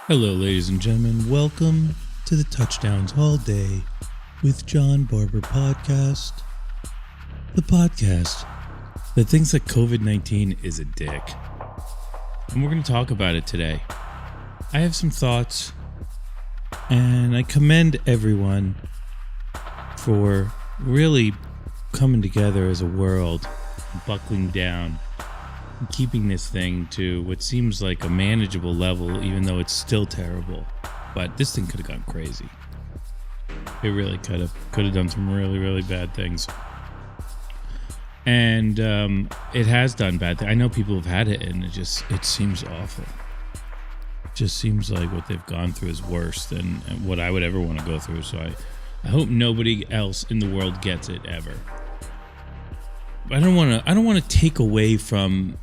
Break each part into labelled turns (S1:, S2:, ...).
S1: Hello, ladies and gentlemen. Welcome to the Touchdowns All Day with John Barber podcast. The podcast that thinks that COVID-19 is a dick. And we're going to talk about it today. I have some thoughts, and I commend everyone for really coming together as a world, buckling down, and keeping this thing to what seems like a manageable level, even though it's still terrible. But this thing could have gone crazy. It really could have done some really bad things. And it has done bad things. I know people have had it, and it seems awful. It just seems like what they've gone through is worse than what I would ever want to go through. So I hope nobody else in the world gets it ever. I don't want to take away from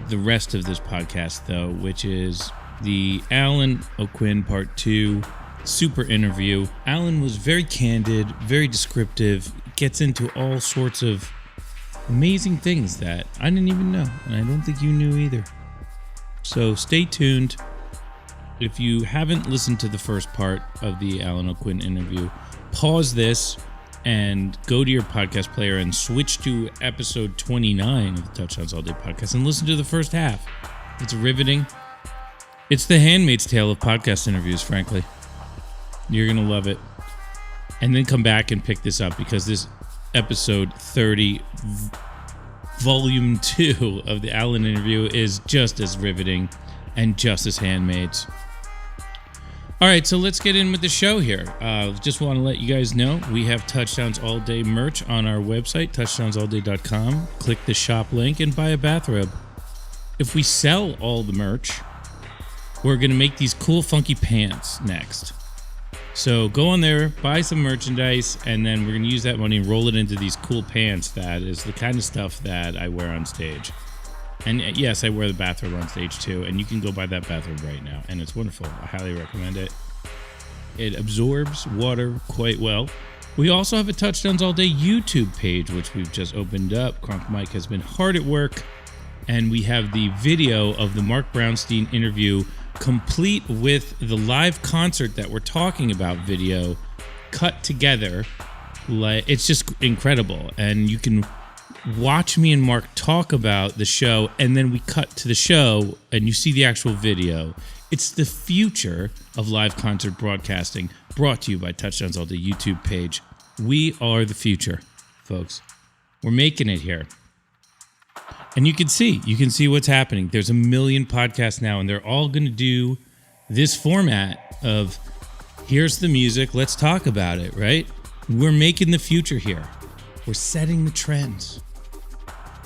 S1: the rest of this podcast, though, which is the Allen Aucoin Part 2 super interview. Allen was very candid, very descriptive, gets into all sorts of amazing things that I didn't even know, and I don't think you knew either. So stay tuned. If you haven't listened to the first part of the Allen Aucoin interview, pause this and go to your podcast player and switch to episode 29 of the Touchdowns All Day podcast and listen to the first half. It's riveting. It's the Handmaid's Tale of podcast interviews, frankly. You're going to love it. And then come back and pick this up, because this episode 30, volume 2 of the Allen interview is just as riveting and just as Handmaids. All right, so let's get in with the show here. Just want to let you guys know we have Touchdowns All Day merch on our website, touchdownsallday.com. Click the shop link and buy a bathrobe. If we sell all the merch, we're going to make these cool, funky pants next. So go on there, buy some merchandise, and then we're going to use that money and roll it into these cool pants. That is the kind of stuff that I wear on stage. And yes, I wear the bathrobe on stage too, and you can go buy that bathrobe right now, and it's wonderful. I highly recommend it. It absorbs water quite well. We also have a Touchdowns All Day YouTube page, which we've just opened up. Kronk Mike has been hard at work, and we have the video of the Marc Brownstein interview, complete with the live concert that we're talking about video, cut together. It's just incredible, and you can watch me and Mark talk about the show, and then we cut to the show and you see the actual video. It's the future of live concert broadcasting, brought to you by Touchdowns All Day YouTube page. We are the future, folks. We're making it here. And you can see what's happening. There's a million podcasts now, and they're all going to do this format of, here's the music, let's talk about it, right? We're making the future here. We're setting the trends.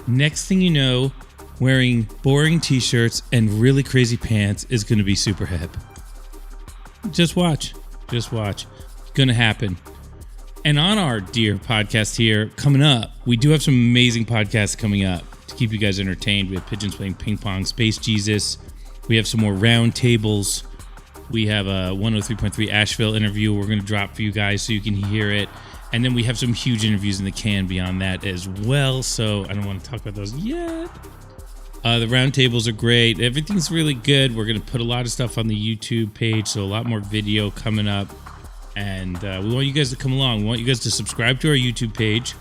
S1: Next thing you know, wearing boring t-shirts and really crazy pants is going to be super hip. Just watch. It's going to happen. And on our dear podcast here, coming up, we do have some amazing podcasts coming up to keep you guys entertained. We have Pigeons Playing Ping Pong, Space Jesus. We have some more round tables. We have a 103.3 Asheville interview we're going to drop for you guys so you can hear it. And then we have some huge interviews in the can beyond that as well, so I don't want to talk about those yet. The roundtables are great. Everything's really good. We're going to put a lot of stuff on the YouTube page, so a lot more video coming up. And we want you guys to come along. We want you guys to subscribe to our YouTube page.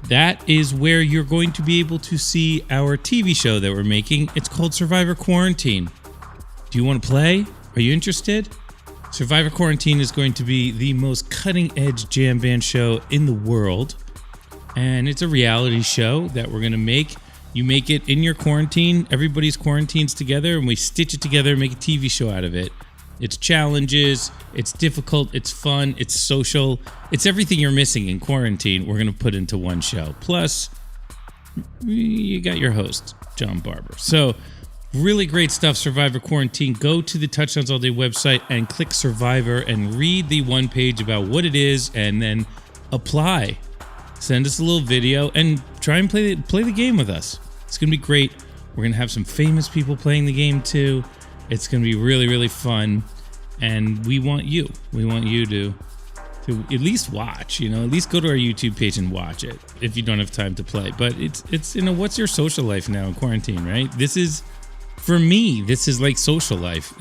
S1: That is where you're going to be able to see our TV show that we're making. It's called Survivor Quarantine. Do you want to play? Are you interested? Survivor Quarantine is going to be the most cutting-edge jam band show in the world, and it's a reality show that we're going to make. You make it in your quarantine, everybody's quarantines together, and we stitch it together and make a TV show out of it. It's challenges, it's difficult, it's fun, it's social, it's everything you're missing in quarantine we're going to put into one show. Plus, you got your host, John Barber. So, really great stuff, Survivor Quarantine. Go to the Touchdowns All Day website and click Survivor and read the one page about what it is, and then apply. Send us a little video and try and play the game with us. It's going to be great. We're going to have some famous people playing the game too. It's going to be really fun, and we want you. We want you to at least watch, at least go to our YouTube page and watch it if you don't have time to play. But it's what's your social life now in quarantine, right? This is For me, this is like social life.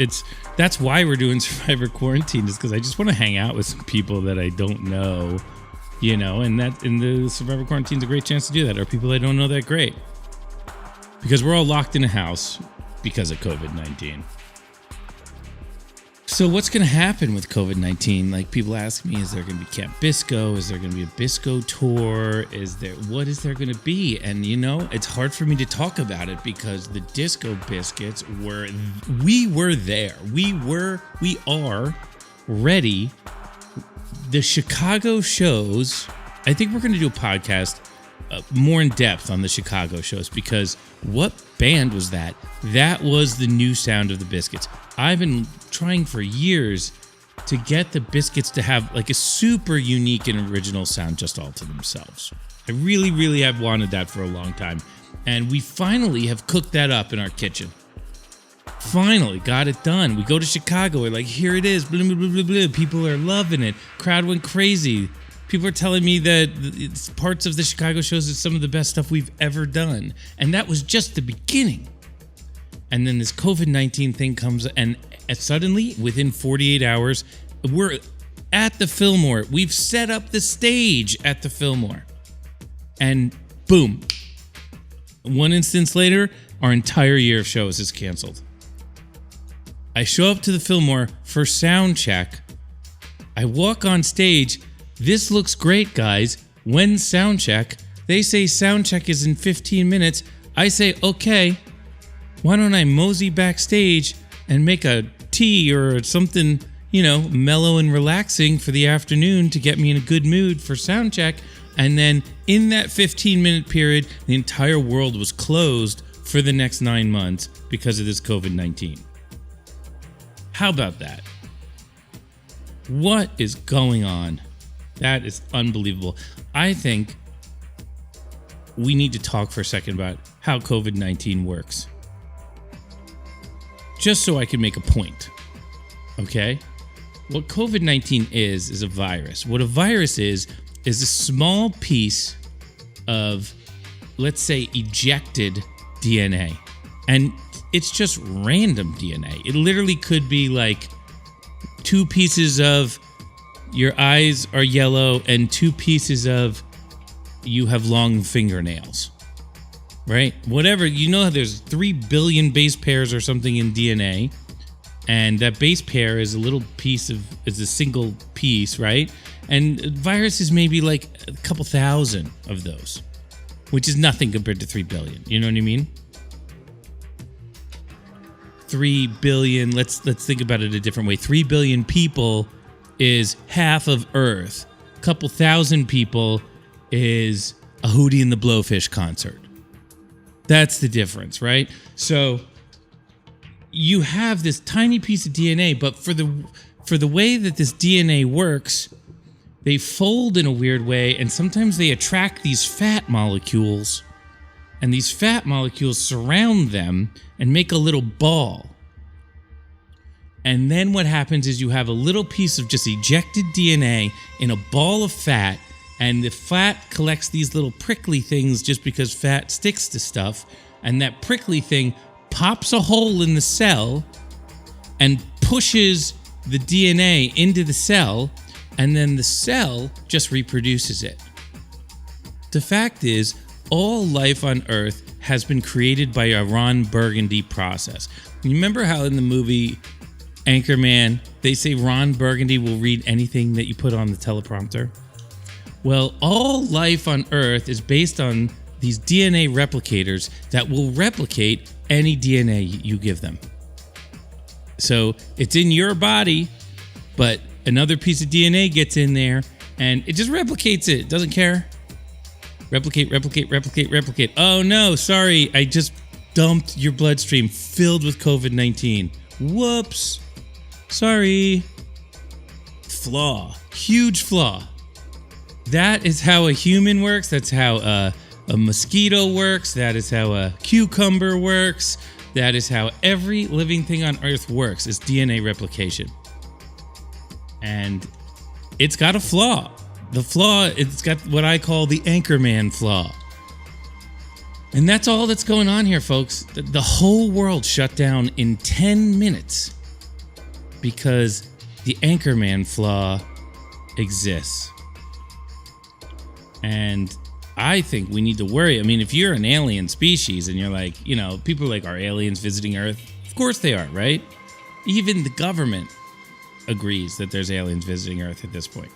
S1: That's why we're doing Survivor Quarantine, is because I just want to hang out with some people that I don't know, and the Survivor Quarantine is a great chance to do that, or people I don't know that great. Because we're all locked in a house because of COVID-19. So what's going to happen with COVID-19? Like, people ask me, is there going to be Camp Bisco? Is there going to be a Bisco tour? What is there going to be? And, it's hard for me to talk about it because the Disco Biscuits we were there. We are ready. The Chicago shows, I think we're going to do a podcast more in depth on the Chicago shows, because what band was that? That was the new sound of the Biscuits. I've been trying for years to get the Biscuits to have like a super unique and original sound just all to themselves. I really, really have wanted that for a long time. And we finally have cooked that up in our kitchen. Finally got it done. We go to Chicago. We're like, here it is. Blah, blah, blah, blah, blah. People are loving it. Crowd went crazy. People are telling me that it's parts of the Chicago shows is some of the best stuff we've ever done. And that was just the beginning. And then this COVID-19 thing comes, and suddenly, within 48 hours, we're at the Fillmore. We've set up the stage at the Fillmore. And boom. One instance later, our entire year of shows is canceled. I show up to the Fillmore for sound check. I walk on stage. This looks great, guys. When sound check? They say sound check is in 15 minutes. I say, okay, why don't I mosey backstage and make a tea or something, mellow and relaxing for the afternoon to get me in a good mood for sound check. And then in that 15-minute period, the entire world was closed for the next 9 months because of this COVID-19. How about that? What is going on? That is unbelievable. I think we need to talk for a second about how COVID-19 works. Just so I can make a point, okay? What COVID-19 is a virus. What a virus is a small piece of, let's say, ejected DNA. And it's just random DNA. It literally could be like 2 pieces of your eyes are yellow and 2 pieces of you have long fingernails, right? Whatever, there's 3 billion base pairs or something in DNA, and that base pair is a single piece, right? And viruses maybe like a couple thousand of those, which is nothing compared to 3 billion. You know what I mean? 3 billion, let's think about it a different way. 3 billion people is half of Earth. A couple thousand people is a Hootie and the Blowfish concert. That's the difference, right? So you have this tiny piece of DNA, but for the way that this DNA works, they fold in a weird way, and sometimes they attract these fat molecules, and these fat molecules surround them and make a little ball. And then what happens is you have a little piece of just ejected DNA in a ball of fat, and the fat collects these little prickly things just because fat sticks to stuff, and that prickly thing pops a hole in the cell and pushes the DNA into the cell, and then the cell just reproduces it. The fact is, all life on Earth has been created by a Ron Burgundy process. You remember how in the movie Anchorman, they say Ron Burgundy will read anything that you put on the teleprompter? Well, all life on Earth is based on these DNA replicators that will replicate any DNA you give them. So it's in your body, but another piece of DNA gets in there and it just replicates it. It doesn't care. Replicate, replicate, replicate, replicate. Oh no, sorry. I just dumped your bloodstream filled with COVID-19. Whoops. Sorry. Flaw. Huge flaw. That is how a human works. That's how a mosquito works. That is how a cucumber works. That is how every living thing on Earth works, is DNA replication. And it's got a flaw. The flaw, it's got what I call the Anchorman flaw. And that's all that's going on here, folks. The whole world shut down in 10 minutes because the Anchorman flaw exists. And I think we need to worry. I mean, if you're an alien species and you're like, you know, people are like, are aliens visiting Earth? Of course they are, right? Even the government agrees that there's aliens visiting Earth at this point.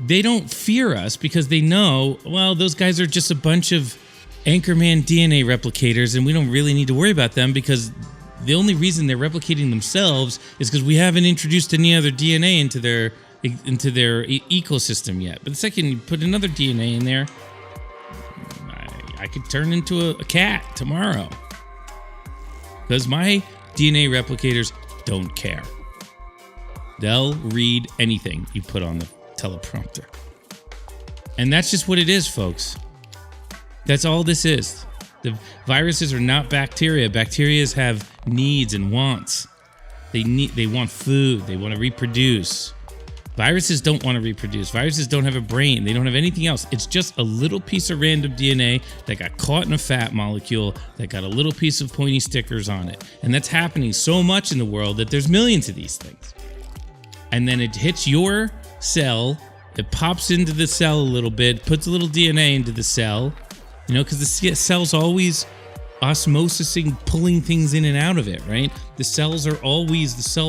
S1: They don't fear us because they know, well, those guys are just a bunch of Anchorman DNA replicators, and we don't really need to worry about them because the only reason they're replicating themselves is because we haven't introduced any other DNA into their ecosystem yet. But the second you put another DNA in there, I could turn into a cat tomorrow because my DNA replicators don't care. They'll read anything you put on the teleprompter. And that's just what it is, folks. That's all this is. The viruses are not bacteria. Bacteria have needs and wants. They want food. They want to reproduce. Viruses don't want to reproduce. Viruses don't have a brain. They don't have anything else. It's just a little piece of random DNA that got caught in a fat molecule that got a little piece of pointy stickers on it. And that's happening so much in the world that there's millions of these things. And then it hits your cell. It pops into the cell a little bit, puts a little DNA into the cell. You know, because the cell's always osmosising, pulling things in and out of it, right? The cell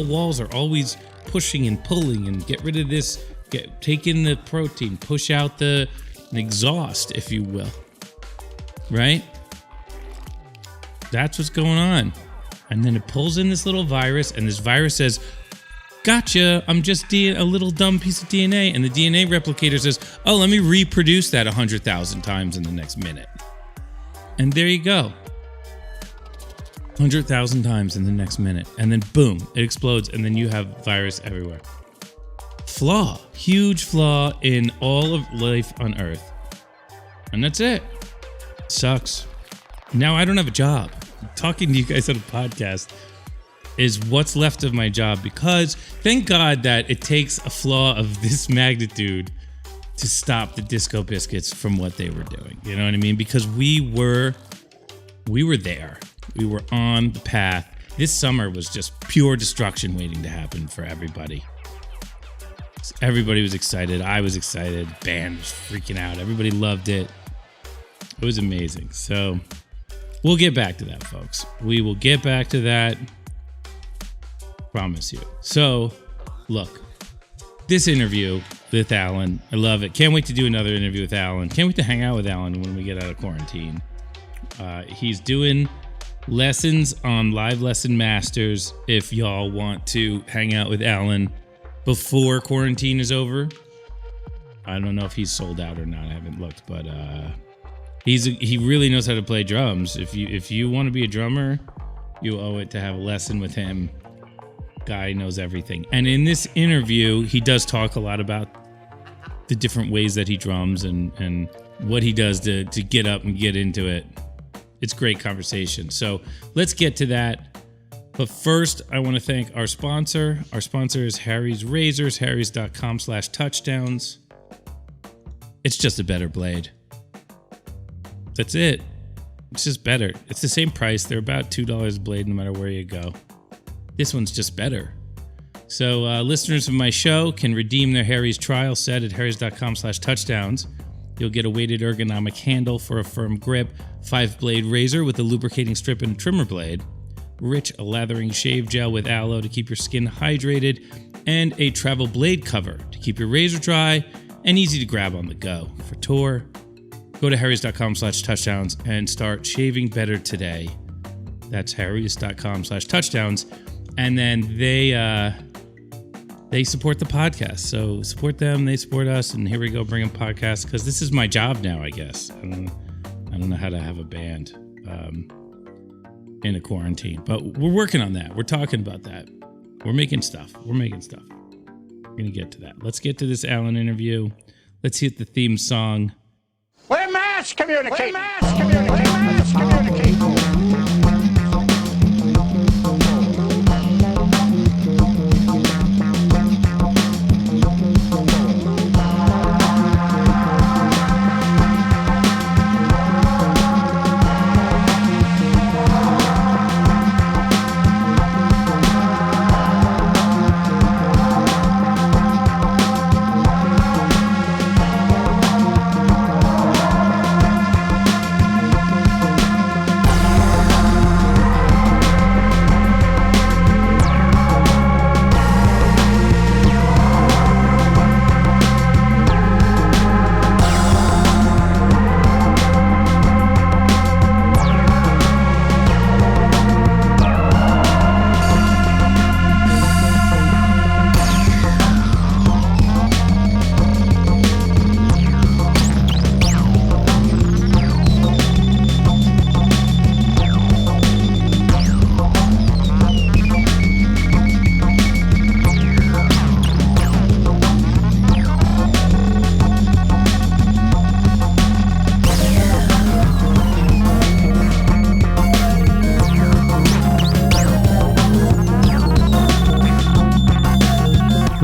S1: walls are always pushing and pulling and get rid of this, take in the protein, push out the exhaust, if you will, right? That's what's going on. And then it pulls in this little virus, and this virus says, gotcha, I'm just a little dumb piece of DNA. And the DNA replicator says, oh, let me reproduce that 100,000 times in the next minute. And there you go. 100,000 times in the next minute. And then boom, it explodes. And then you have virus everywhere. Flaw. Huge flaw in all of life on Earth. And that's it. Sucks. Now I don't have a job. Talking to you guys on a podcast is what's left of my job, because thank God that it takes a flaw of this magnitude to stop the Disco Biscuits from what they were doing. You know what I mean? Because we were there. We were on the path. This summer was just pure destruction waiting to happen for everybody. Everybody was excited. I was excited. Band was freaking out. Everybody loved it. It was amazing. So we'll get back to that, folks. We will get back to that. Promise you. So, look, this interview with Alan, I love it. Can't wait to do another interview with Alan. Can't wait to hang out with Alan when we get out of quarantine. He's doing lessons on Live Lesson Masters if y'all want to hang out with Alan before quarantine is over. I don't know if he's sold out or not. I haven't looked, but he really knows how to play drums. If you want to be a drummer, you owe it to have a lesson with him. Guy knows everything. And in this interview, he does talk a lot about the different ways that he drums and what he does to get up and get into it. It's great conversation. So let's get to that. But first, I want to thank our sponsor. Our sponsor is Harry's Razors, harrys.com/touchdowns. It's just a better blade. That's it. It's just better. It's the same price. They're about $2 a blade no matter where you go. This one's just better. So listeners of my show can redeem their Harry's trial set at harrys.com/touchdowns. You'll get a weighted ergonomic handle for a firm grip, 5-blade razor with a lubricating strip and a trimmer blade, rich lathering shave gel with aloe to keep your skin hydrated, and a travel blade cover to keep your razor dry and easy to grab on the go. For tour, go to harrys.com/touchdowns and start shaving better today. That's harrys.com/touchdowns. And then they support the podcast. So support them, they support us, and here we go bringing podcasts, because this is my job now, I guess. I don't know how to have a band in a quarantine, but we're working on that. We're talking about that. We're making stuff. We're going to get to that. Let's get to this Alan interview. Let's hit the theme song.
S2: We're mass communicating. We're mass communicating. We're mass communicating.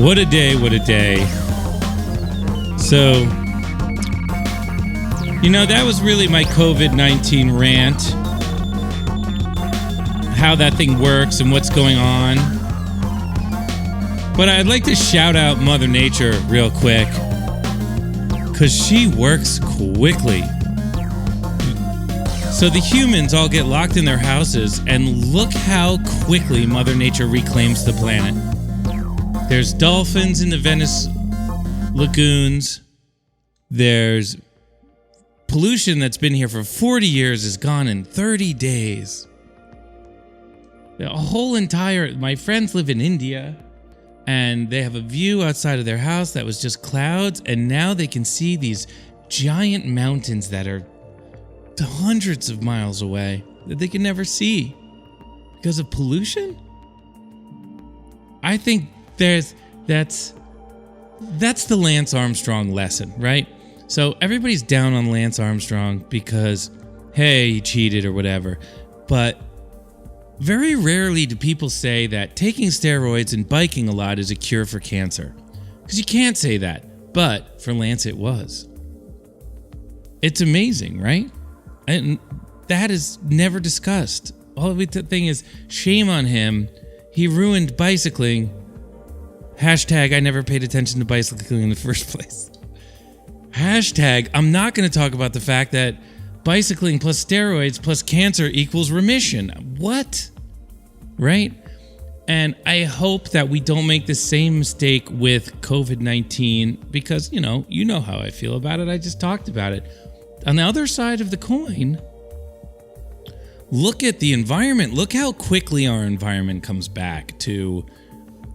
S1: What a day, what a day. So, that was really my COVID-19 rant. How that thing works and what's going on. But I'd like to shout out Mother Nature real quick, because she works quickly. So the humans all get locked in their houses, and look how quickly Mother Nature reclaims the planet. There's dolphins in the Venice lagoons. There's pollution that's been here for 40 years is gone in 30 days. My friends live in India, and they have a view outside of their house that was just clouds, and now they can see these giant mountains that are hundreds of miles away that they can never see because of pollution. I think that's the Lance Armstrong lesson, right? So everybody's down on Lance Armstrong because, hey, he cheated or whatever, but very rarely do people say that taking steroids and biking a lot is a cure for cancer. Because you can't say that. But for Lance, it was. It's amazing, right? And that is never discussed. All the thing is, shame on him. He ruined bicycling. Hashtag, I never paid attention to bicycling in the first place. Hashtag, I'm not going to talk about the fact that bicycling plus steroids plus cancer equals remission. What? Right? And I hope that we don't make the same mistake with COVID-19 because, you know how I feel about it. I just talked about it. On the other side of the coin, look at the environment. Look how quickly our environment comes back to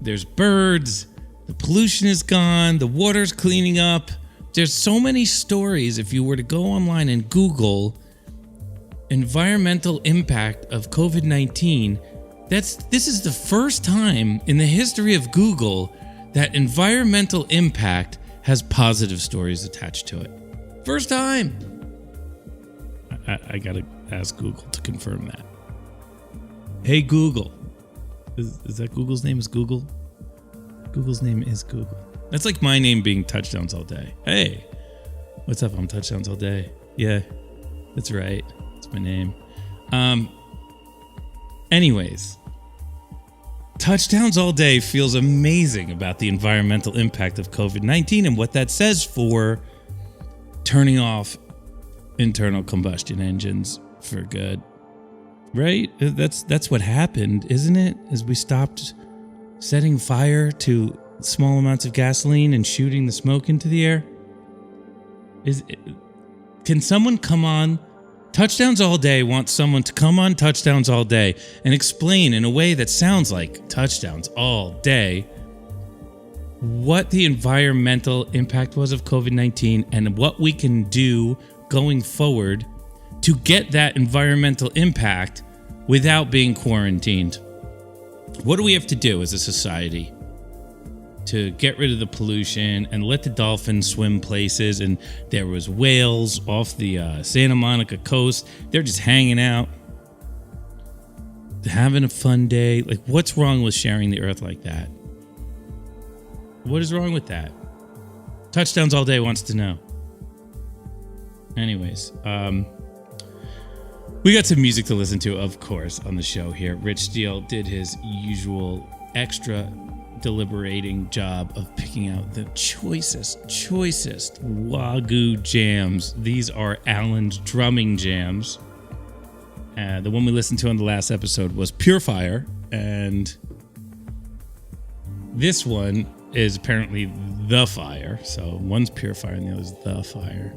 S1: there's birds, the pollution is gone, the water's cleaning up. There's so many stories. If you were to go online and Google environmental impact of COVID-19, this is the first time in the history of Google that environmental impact has positive stories attached to it. First time. I gotta ask Google to confirm that. Hey Google. Is that Google's name? Is Google? Google's name is Google. That's like my name being Touchdowns All Day. Hey, what's up? I'm Touchdowns All Day. Yeah, that's right. That's my name. Anyways, Touchdowns All Day feels amazing about the environmental impact of COVID-19 and what that says for turning off internal combustion engines for good. Right? That's what happened, isn't it? As we stopped setting fire to small amounts of gasoline and shooting the smoke into the air. Can someone come on Touchdowns All Day wants someone to come on Touchdowns All Day and explain in a way that sounds like Touchdowns All Day what the environmental impact was of COVID-19 and what we can do going forward to get that environmental impact without being quarantined. What do we have to do as a society to get rid of the pollution and let the dolphins swim places? And there was whales off the Santa Monica coast. They're just hanging out, having a fun day. Like, what's wrong with sharing the earth like that? What is wrong with that? Touchdowns All Day wants to know. Anyways, we got some music to listen to, of course, on the show here. Rich Steele did his usual extra deliberating job of picking out the choicest Wagyu jams. These are Allen's drumming jams. The one we listened to on the last episode was Pure Fire, and this one is apparently The Fire. So one's Pure Fire and the other's The Fire.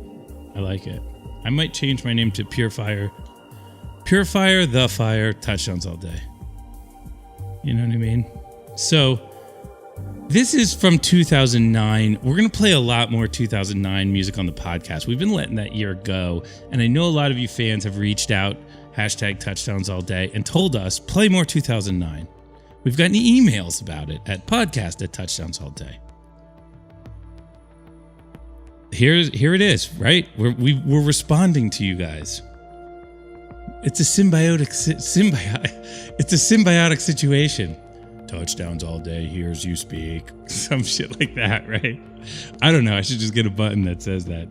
S1: I like it. I might change my name to Pure Fire, The Fire, Touchdowns All Day. You know what I mean? So this is from 2009. We're going to play a lot more 2009 music on the podcast. We've been letting that year go. And I know a lot of you fans have reached out, hashtag Touchdowns All Day, and told us, play more 2009. We've gotten emails about it at podcast@touchdownsallday. Here it is, right? We're responding to you guys. It's a symbiotic situation. touchdowns all day, hears you speak. Some shit like that, right? I don't know. I should just get a button that says that.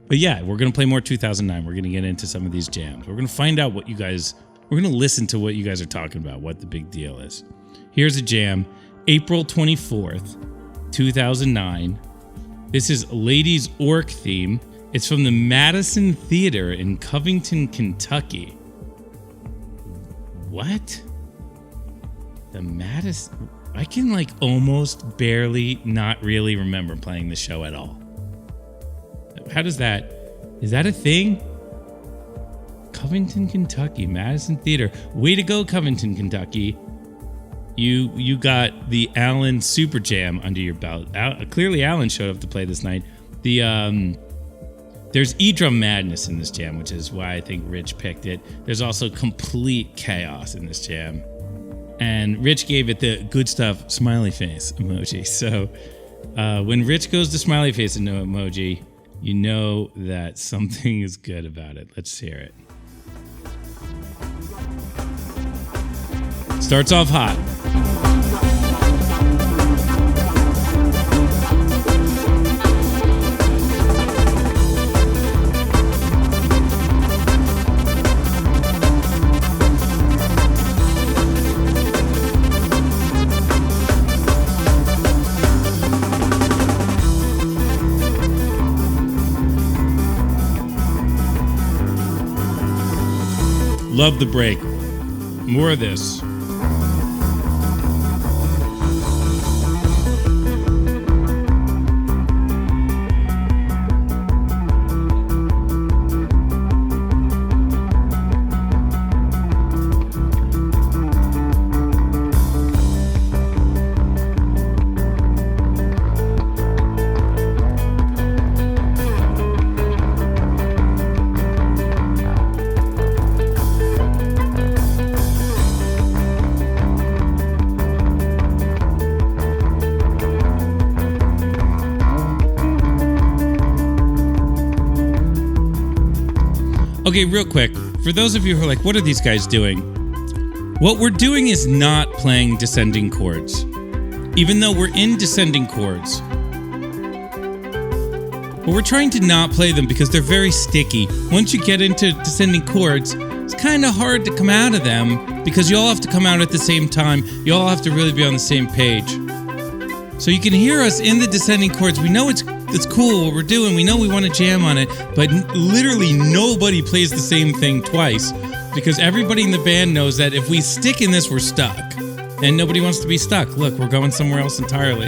S1: But yeah, we're going to play more 2009. We're going to get into some of these jams. We're going to find out what you guys, we're going to listen to what you guys are talking about, what the big deal is. Here's a jam, April 24th, 2009. This is Ladies Orc theme. It's from the Madison Theater in Covington, Kentucky. What? The Madison... I can like almost barely not really remember playing the show at all. How does that... Is that a thing? Covington, Kentucky, Madison Theater. Way to go, Covington, Kentucky. You got the Allen Super Jam under your belt. Clearly Allen showed up to play this night. There's E-Drum Madness in this jam, which is why I think Rich picked it. There's also complete chaos in this jam. And Rich gave it the good stuff smiley face emoji. So when Rich goes to smiley face and no emoji, you know that something is good about it. Let's hear it. Starts off hot. Love the break. More of this. Okay, real quick, for those of you who are like, what are these guys doing? What we're doing is not playing descending chords, even though we're in descending chords. But we're trying to not play them because they're very sticky. Once you get into descending chords, it's kind of hard to come out of them because you all have to come out at the same time. You all have to really be on the same page. So you can hear us in the descending chords. We know it's cool what we're doing. We know we want to jam on it, but literally nobody plays the same thing twice because everybody in the band knows that if we stick in this, we're stuck. And nobody wants to be stuck. Look, we're going somewhere else entirely.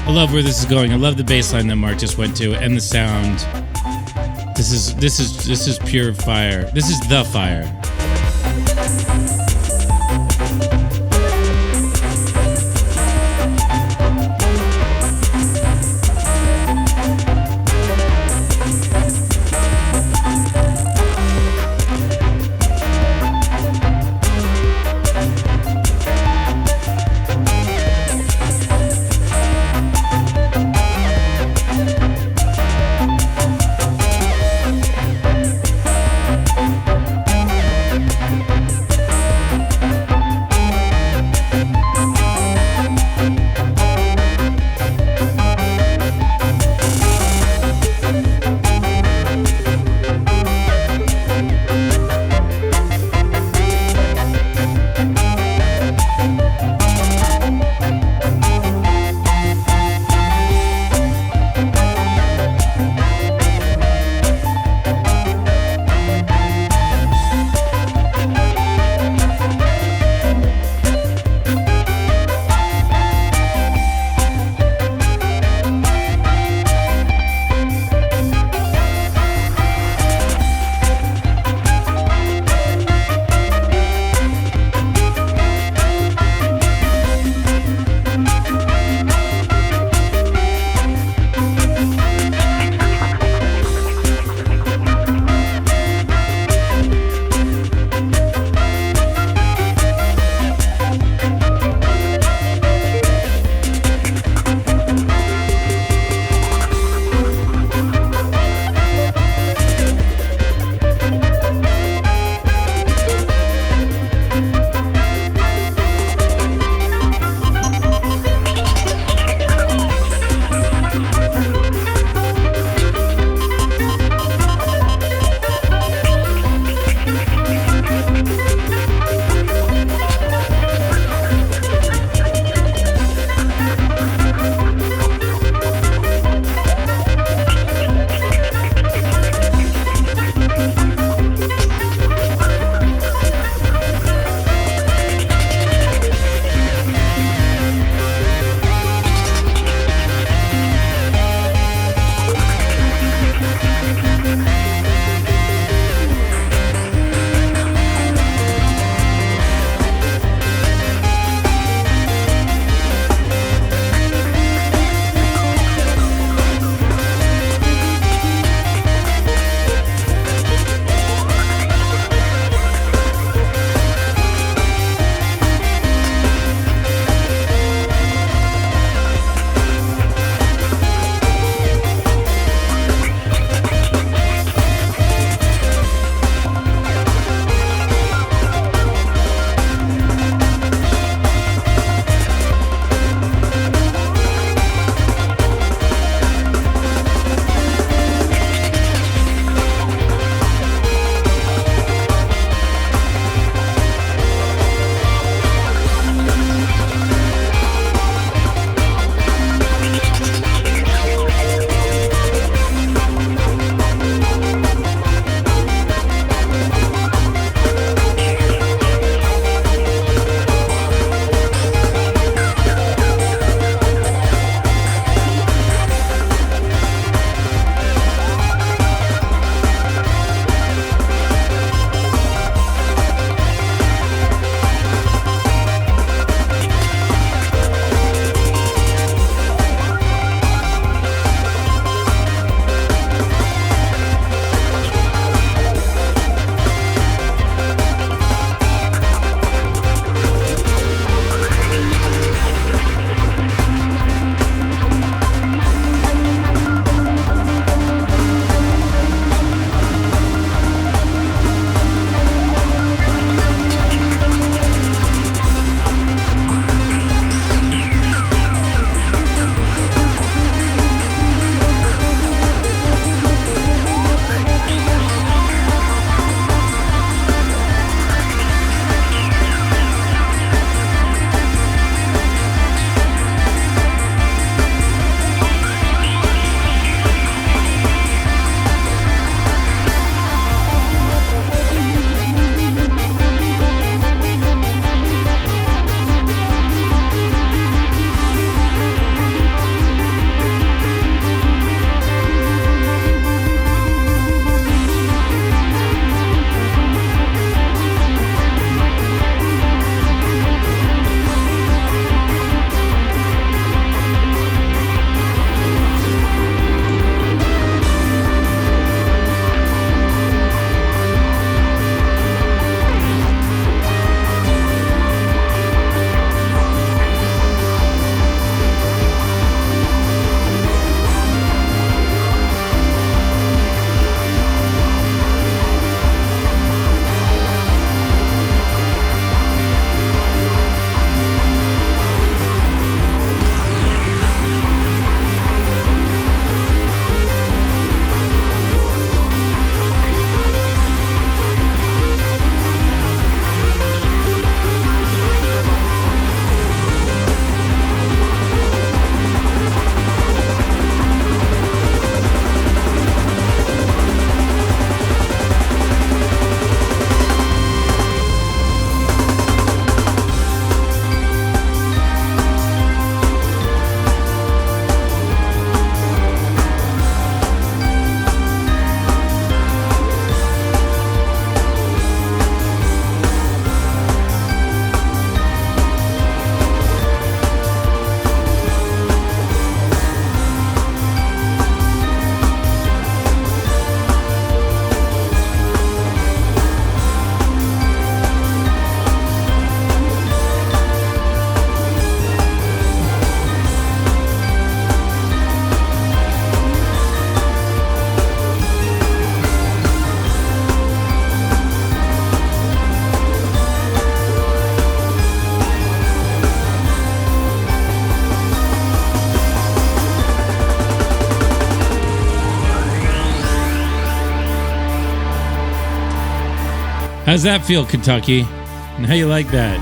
S1: I love where this is going. I love the bass line that Mark just went to and the sound. This is pure fire. This is the fire. How's that feel, Kentucky? And how you like that?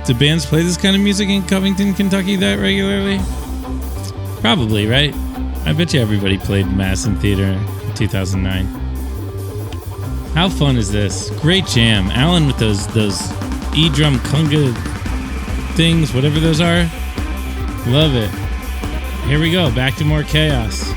S1: Do bands play this kind of music in Covington, Kentucky that regularly? Probably, right? I bet you everybody played Madison Theater in 2009. How fun is this? Great jam. Allen with those E-drum conga things, whatever those are. Love it. Here we go. Back to more chaos.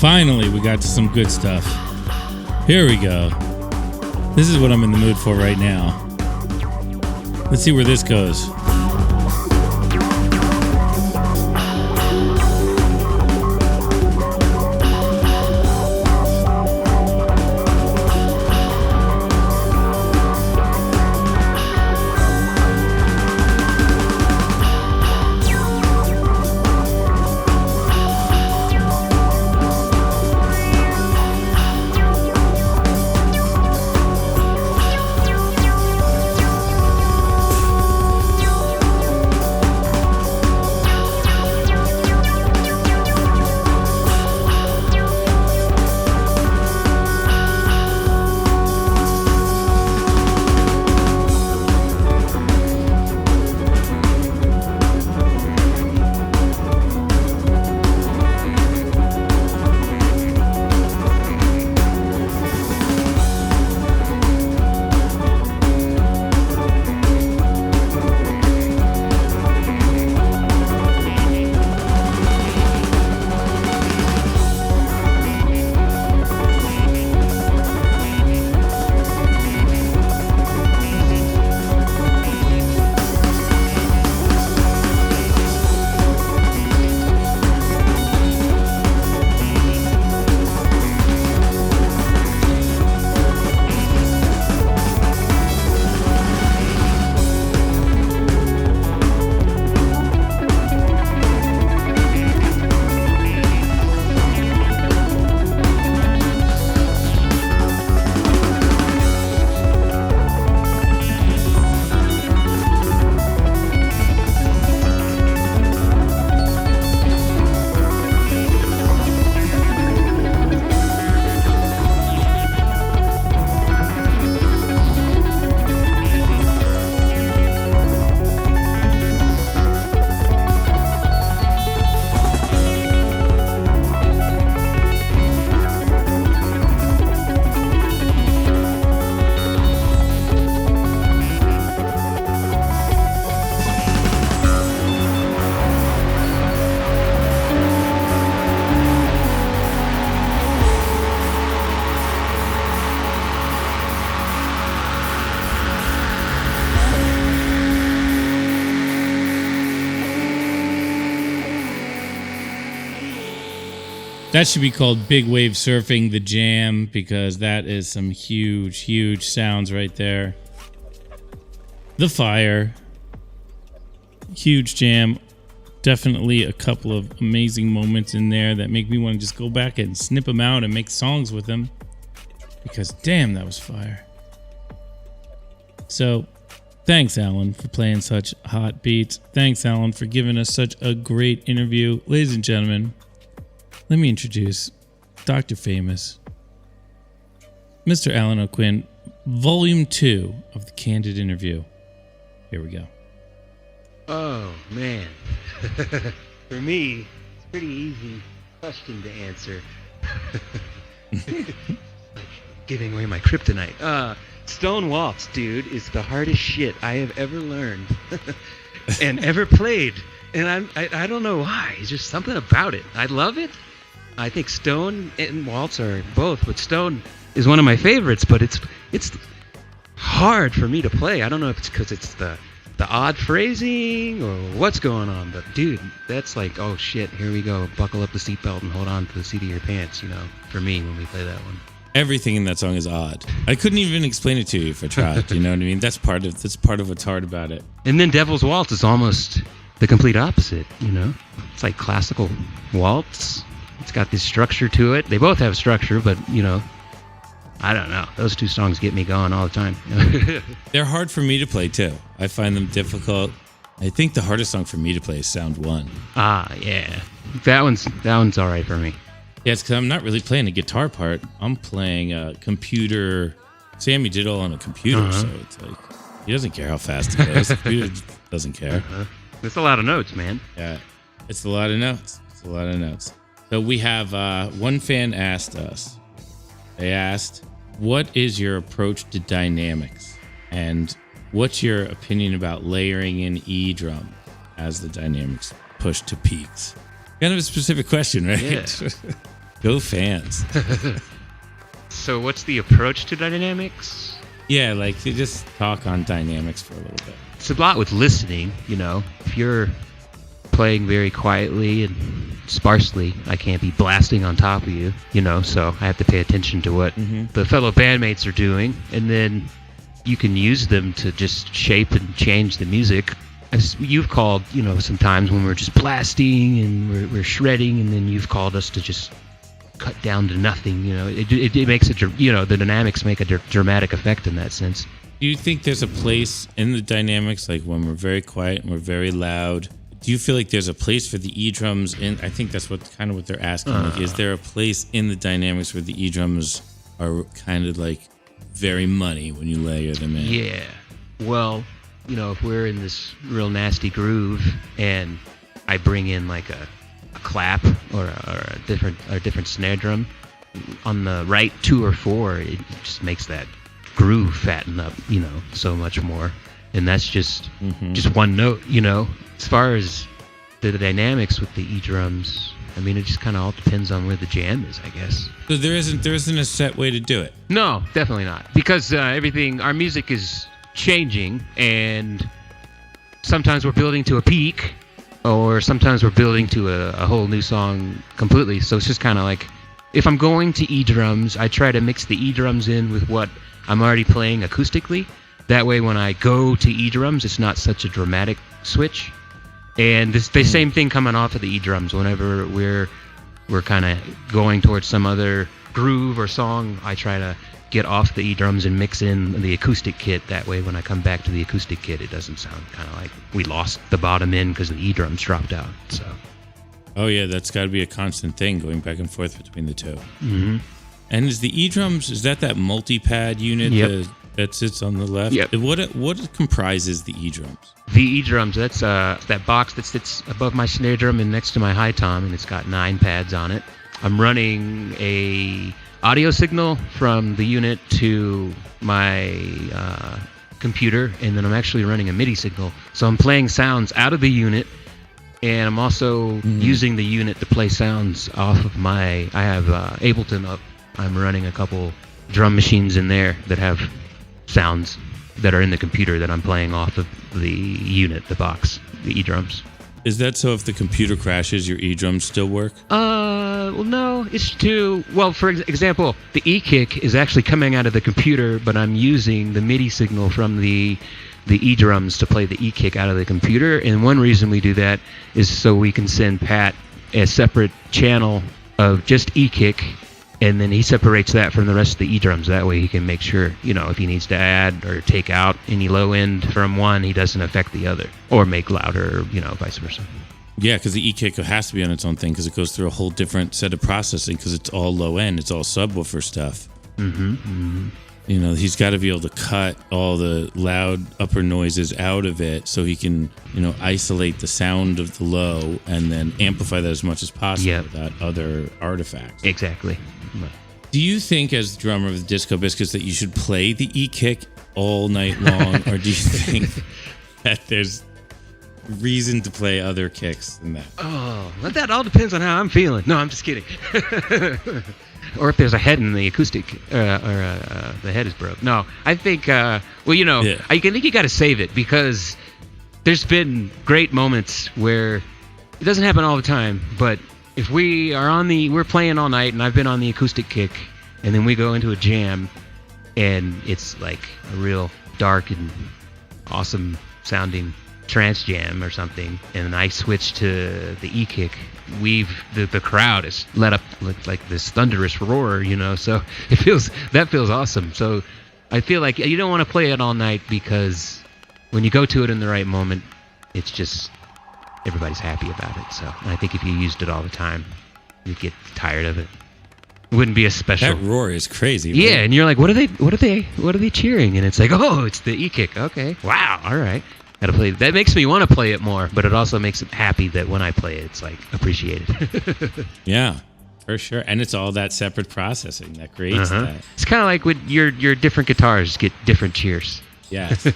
S1: Finally, we got to some good stuff. Here we go. This is what I'm in the mood for right now. Let's see where this goes. That should be called Big Wave Surfing the Jam, because that is some huge, huge sounds right there. The Fire. Huge jam. Definitely a couple of amazing moments in there that make me want to just go back and snip them out and make songs with them. Because damn, that was fire. So, thanks, Alan, for playing such hot beats. Thanks, Alan, for giving us such a great interview. Ladies and gentlemen, let me introduce Dr. Famous, Mr. Alan Aucoin, Volume 2 of the Candid Interview. Here we go.
S3: Oh, man. For me, it's a pretty easy question to answer. Giving away my kryptonite. Stone Waltz, dude, is the hardest shit I have ever learned and ever played. And I don't know why. It's just something about it. I love it. I think Stone and Waltz are both, but Stone is one of my favorites, but it's hard for me to play. I don't know if it's because it's the odd phrasing or what's going on, but dude, that's like, oh shit, here we go. Buckle up the seatbelt and hold on to the seat of your pants, for me when we play that one.
S1: Everything in that song is odd. I couldn't even explain it to you if I tried. You know what I mean? That's part of what's hard about it.
S3: And then Devil's Waltz is almost the complete opposite, It's like classical waltz. It's got this structure to it. They both have structure, but, I don't know. Those two songs get me going all the time.
S1: They're hard for me to play, too. I find them difficult. I think the hardest song for me to play is Sound 1.
S3: Ah, yeah. That one's all right for me.
S1: Yeah, it's because I'm not really playing a guitar part. I'm playing a computer. Sammy did it all on a computer, so it's like, he doesn't care how fast it goes. The computer doesn't care.
S3: It's a lot of notes, man.
S1: Yeah, it's a lot of notes. So we have one fan asked us. They asked, what is your approach to dynamics? And what's your opinion about layering in E-drum as the dynamics push to peaks? Kind of a specific question, right?
S3: Yeah.
S1: Go fans.
S3: So what's the approach to dynamics?
S1: Yeah, like you just talk on dynamics for a little bit.
S3: It's a lot with listening, If you're playing very quietly and sparsely, I can't be blasting on top of you, so I have to pay attention to what the fellow bandmates are doing, and then you can use them to just shape and change the music. As you've called, sometimes when we're just blasting and we're shredding, and then you've called us to just cut down to nothing, it makes it, the dynamics make a dramatic effect in that sense.
S1: Do you think there's a place in the dynamics, like when we're very quiet and we're very loud? Do you feel like there's a place for the E-drums in? I think that's what they're asking. Like, is there a place in the dynamics where the E-drums are kind of like very money when you layer them in?
S3: Yeah. Well, if we're in this real nasty groove and I bring in like a clap or a different snare drum on the right 2 or 4, it just makes that groove fatten up, so much more. And that's just one note, As far as the dynamics with the E-drums, I mean, it just kind of all depends on where the jam is, I guess.
S1: So there isn't a set way to do it?
S3: No, definitely not. Because our music is changing, and sometimes we're building to a peak, or sometimes we're building to a whole new song completely. So it's just kind of like, if I'm going to E-drums, I try to mix the E-drums in with what I'm already playing acoustically. That way, when I go to E-drums, it's not such a dramatic switch. And the same thing coming off of the E-drums. Whenever we're kind of going towards some other groove or song, I try to get off the E-drums and mix in the acoustic kit. That way, when I come back to the acoustic kit, it doesn't sound kind of like we lost the bottom end because the E-drums dropped out. So.
S1: Oh yeah, that's got to be a constant thing, going back and forth between the two.
S3: Mm-hmm.
S1: And is the E-drums, is that multi-pad unit that sits on the left?
S3: Yep.
S1: What comprises the E-drums?
S3: The E-drums, that's that box that sits above my snare drum and next to my high tom, and it's got 9 pads on it. I'm running a audio signal from the unit to my computer, and then I'm actually running a MIDI signal. So I'm playing sounds out of the unit, and I'm also using the unit to play sounds off of I have Ableton up. I'm running a couple drum machines in there that have sounds that are in the computer that I'm playing off of the unit, the box, the E-drums.
S1: Is that so if the computer crashes, your E-drums still work?
S3: Well, no, it's too... Well, for example, the E-kick is actually coming out of the computer, but I'm using the MIDI signal from the E-drums to play the E-kick out of the computer. And one reason we do that is so we can send Pat a separate channel of just E-kick, and then he separates that from the rest of the E-drums. That way he can make sure, if he needs to add or take out any low end from one, he doesn't affect the other. Or make louder, or, vice versa.
S1: Yeah, because the E-kick has to be on its own thing because it goes through a whole different set of processing because it's all low end. It's all subwoofer stuff. He's got to be able to cut all the loud upper noises out of it so he can, isolate the sound of the low and then amplify that as much as possible without other artifacts.
S3: Exactly.
S1: Do you think, as the drummer of the Disco Biscuits, that you should play the E-kick all night long, or do you think that there's reason to play other kicks than that?
S3: Oh, well, that all depends on how I'm feeling. No, I'm just kidding. Or if there's a head in the acoustic, or the head is broke. No, I think, I think you got to save it because there's been great moments where it doesn't happen all the time, but if we're playing all night and I've been on the acoustic kick and then we go into a jam and it's like a real dark and awesome sounding trance jam or something, and I switch to the E-kick, the crowd is let up like this thunderous roar, so that feels awesome. So I feel like you don't want to play it all night because when you go to it in the right moment, it's just everybody's happy about it. So I think if you used it all the time, you'd get tired of it. It wouldn't be as special.
S1: That roar is crazy. Right?
S3: Yeah, and you're like, what are they cheering? And it's like, oh, it's the E-kick. Okay, wow, all right. Gotta play. That makes me want to play it more, but it also makes it happy that when I play it, it's like appreciated.
S1: Yeah, for sure. And it's all that separate processing that creates that.
S3: It's kind of like when your different guitars get different cheers.
S1: Yes,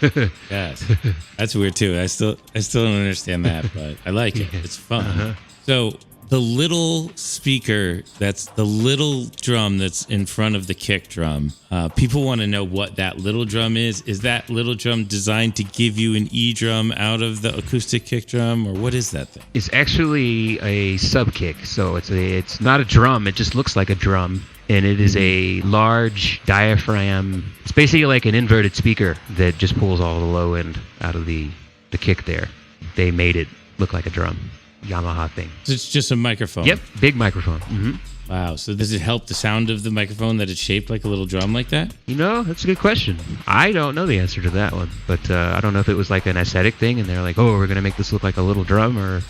S1: yes. That's weird too. I still don't understand that, but I like it. It's fun. So the little speaker, that's the little drum that's in front of the kick drum. People want to know what that little drum is. Is that little drum designed to give you an E drum out of the acoustic kick drum, or what is that thing?
S3: It's actually a sub kick, so it's not a drum. It just looks like a drum, and it is a large diaphragm. It's basically like an inverted speaker that just pulls all the low end out of the kick there. They made it look like a drum. Yamaha thing.
S1: So it's just a microphone.
S3: Yep, big microphone.
S1: Wow. So does it help the sound of the microphone that it's shaped like a little drum like that?
S3: That's a good question. I don't know the answer to that one, but I don't know if it was like an aesthetic thing and they're like, oh, we're going to make this look like a little drum, or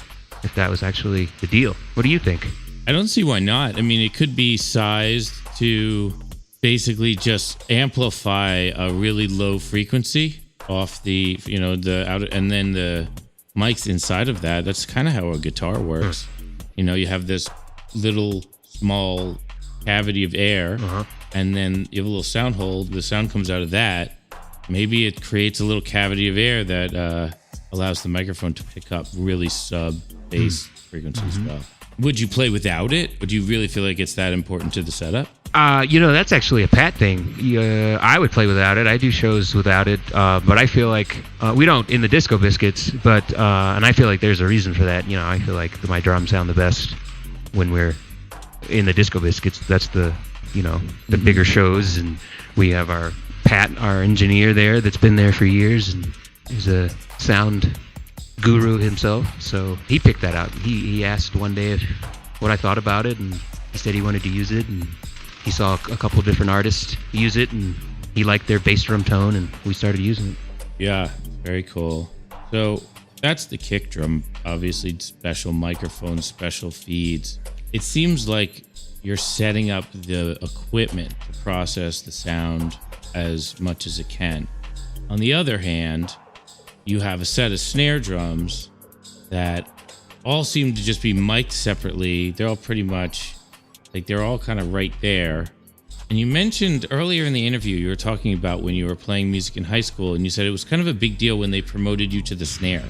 S3: if that was actually the deal. What do you think?
S1: I don't see why not. I mean, it could be sized to basically just amplify a really low frequency off the, the outer, and then the mics inside of that. That's kind of how a guitar works. You have this little small cavity of air, and then you have a little sound hole. The sound comes out of that. Maybe it creates a little cavity of air that allows the microphone to pick up really sub-bass frequencies as well. Would you play without it? Would you really feel like it's that important to the setup?
S3: That's actually a Pat thing. I would play without it. I do shows without it, but I feel like we don't in the Disco Biscuits. But and I feel like there's a reason for that. I feel like my drums sound the best when we're in the Disco Biscuits. That's the the bigger shows, and we have our Pat, our engineer there, that's been there for years, and he's a sound guru himself. So he picked that out. He asked one day what I thought about it, and he said he wanted to use it, and he saw a couple of different artists use it, and he liked their bass drum tone, and we started using it.
S1: Yeah, very cool. So that's the kick drum. Obviously, special microphones, special feeds. It seems like you're setting up the equipment to process the sound as much as it can. On the other hand, you have a set of snare drums that all seem to just be mic'd separately. They're all pretty much, they're all kind of right there. And you mentioned earlier in the interview, you were talking about when you were playing music in high school, and you said it was kind of a big deal when they promoted you to the snare.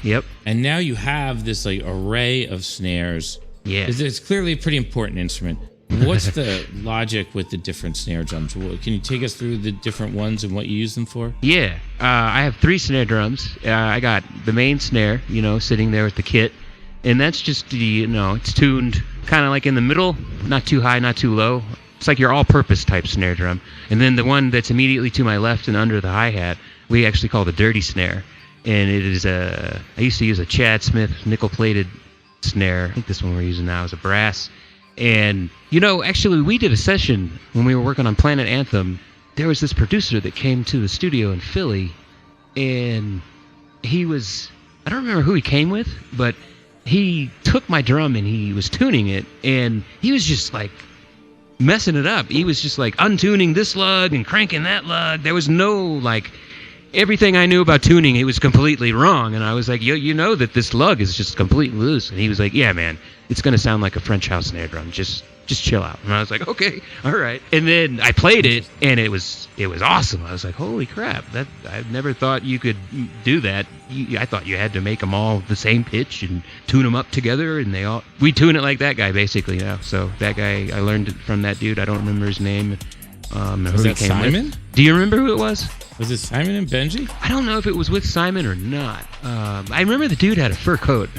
S3: Yep.
S1: And now you have this array of snares.
S3: Yeah.
S1: It's clearly a pretty important instrument. What's the logic with the different snare drums? Can you take us through the different ones and what you use them for?
S3: Yeah, I have 3 snare drums. I got the main snare, sitting there with the kit, and that's just it's tuned kind of like in the middle, not too high, not too low. It's like your all-purpose type snare drum. And then the one that's immediately to my left and under the hi-hat, we actually call the dirty snare, and it is I used to use a Chad Smith nickel-plated snare. I think this one we're using now is a brass. And, actually, we did a session when we were working on Planet Anthem. There was this producer that came to the studio in Philly, and he was, I don't remember who he came with, but he took my drum and he was tuning it, and he was just like messing it up. He was just like untuning this lug and cranking that lug. There was no everything I knew about tuning, it was completely wrong. And I was like, you know that this lug is just completely loose. And he was like, yeah, man, it's going to sound like a French house snare drum. Just chill out. And I was like, okay, all right. And then I played it, and it was awesome. I was like, holy crap, I never thought you could do that. I thought you had to make them all the same pitch and tune them up together, and we tune it like that guy basically now. So that guy, I learned it from that dude. I don't remember his name.
S1: Was that Simon?
S3: Do you remember who it was?
S1: Was it Simon and Benji?
S3: I don't know if it was with Simon or not. I remember the dude had a fur coat.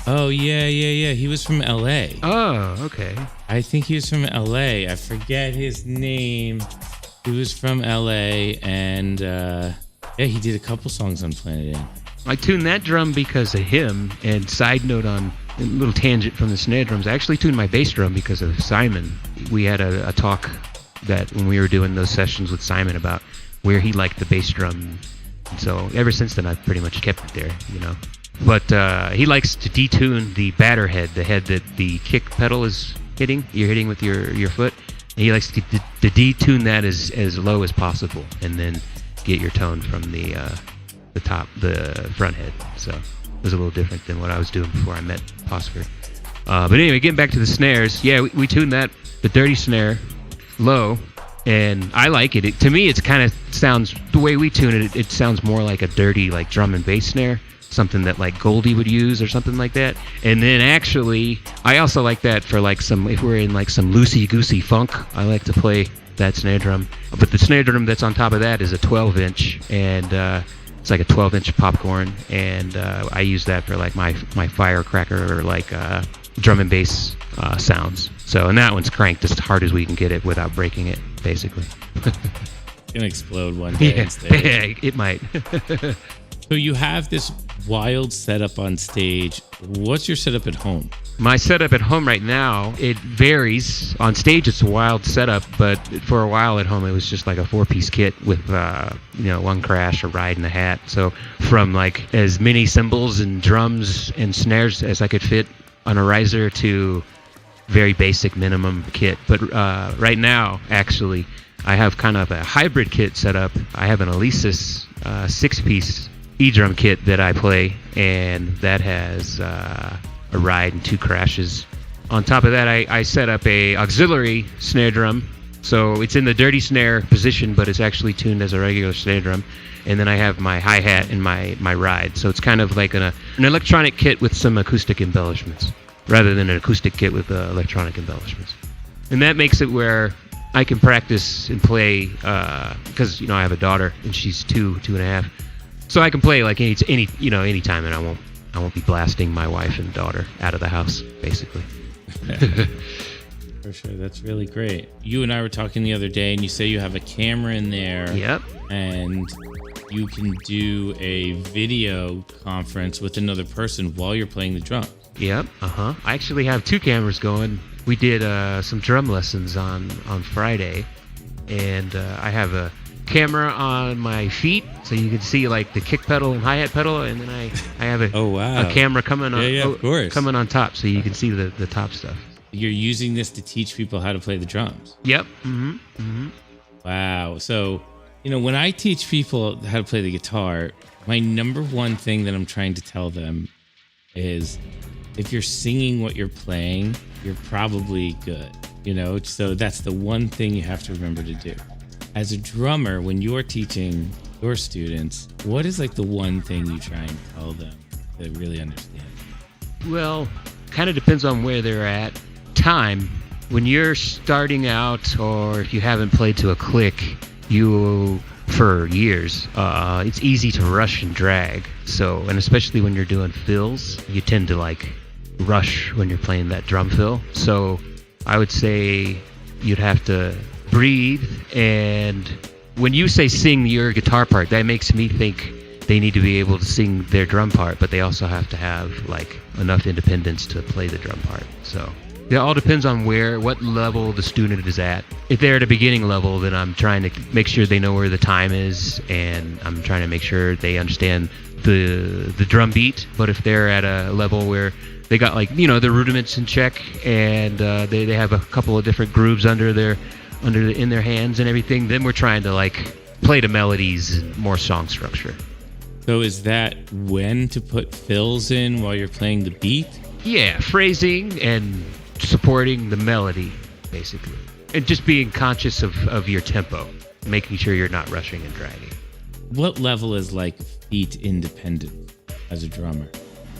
S1: Oh, yeah. He was from L.A.
S3: Oh, okay.
S1: I think he was from L.A. I forget his name. He was from L.A. and he did a couple songs on Planet A.
S3: I tuned that drum because of him. And side note on a little tangent from the snare drums, I actually tuned my bass drum because of Simon. We had a talk that when we were doing those sessions with Simon about where he liked the bass drum. So ever since then, I've pretty much kept it there, But he likes to detune the batter head, the head that the kick pedal is hitting. You're hitting with your foot. And he likes to detune that as low as possible, and then get your tone from the front head. So it was a little different than what I was doing before I met Oscar. But anyway, getting back to the snares, we tuned the dirty snare low, and I like it. To me, it kind of sounds, the way we tune it, it sounds more like a dirty drum and bass snare, something that Goldie would use or something like that. And then actually, I also like that for if we're in some loosey-goosey funk, I like to play that snare drum. But the snare drum that's on top of that is a 12-inch, and it's like a 12-inch popcorn, and I use that for my firecracker or drum and bass sounds. So, and that one's cranked as hard as we can get it without breaking it, basically.
S1: It's gonna explode one day on stage.
S3: Yeah, it might.
S1: So you have this wild setup on stage. What's your setup at home?
S3: My setup at home right now, it varies. On stage, it's a wild setup, but for a while at home, it was just like a 4-piece kit with, one crash, a ride, and a hat. So from as many cymbals and drums and snares as I could fit on a riser to very basic minimum kit. But right now, actually, I have kind of a hybrid kit set up. I have an Alesis 6-piece E-drum kit that I play, and that has a ride and 2 crashes. On top of that, I set up a auxiliary snare drum, so it's in the dirty snare position, but it's actually tuned as a regular snare drum. And then I have my hi-hat and my ride, so it's kind of like an electronic kit with some acoustic embellishments, rather than an acoustic kit with electronic embellishments. And that makes it where I can practice and play, because I have a daughter and she's 2.5. So I can play any time, and I won't be blasting my wife and daughter out of the house, basically.
S1: For sure, that's really great. You and I were talking the other day, and you say you have a camera in there.
S3: Yep.
S1: And you can do a video conference with another person while you're playing the drum.
S3: Yep. I actually have 2 cameras going. We did some drum lessons on Friday, and I have a camera on my feet, so you can see the kick pedal and hi-hat pedal, and then I have a camera coming on coming on top, so you can see the top stuff.
S1: You're using this to teach people how to play the drums.
S3: Yep.
S1: Wow. So when I teach people how to play the guitar, my number one thing that I'm trying to tell them is, if you're singing what you're playing, you're probably good. So that's the one thing you have to remember to do. As a drummer, when you're teaching your students, what is the one thing you try and tell them to really understand?
S3: Well, kind of depends on where they're at. Time when you're starting out, or if you haven't played to a click, for years, it's easy to rush and drag. So, and especially when you're doing fills, you tend to like rush when you're playing that drum fill. So I would say you'd have to breathe. And when you say sing your guitar part, that makes me think they need to be able to sing their drum part, but they also have to have like enough independence to play the drum part. So it all depends on what level the student is at. If they're at a beginning level, then I'm trying to make sure they know where the time is, and I'm trying to make sure they understand the drum beat. But if they're at a level where they got like, the rudiments in check, and they have a couple of different grooves in their hands and everything, then we're trying to like play to melodies and more song structure.
S1: So is that when to put fills in while you're playing the beat?
S3: Yeah, phrasing and supporting the melody, basically. And just being conscious of your tempo, making sure you're not rushing and dragging.
S1: What level is like feet independent as a drummer?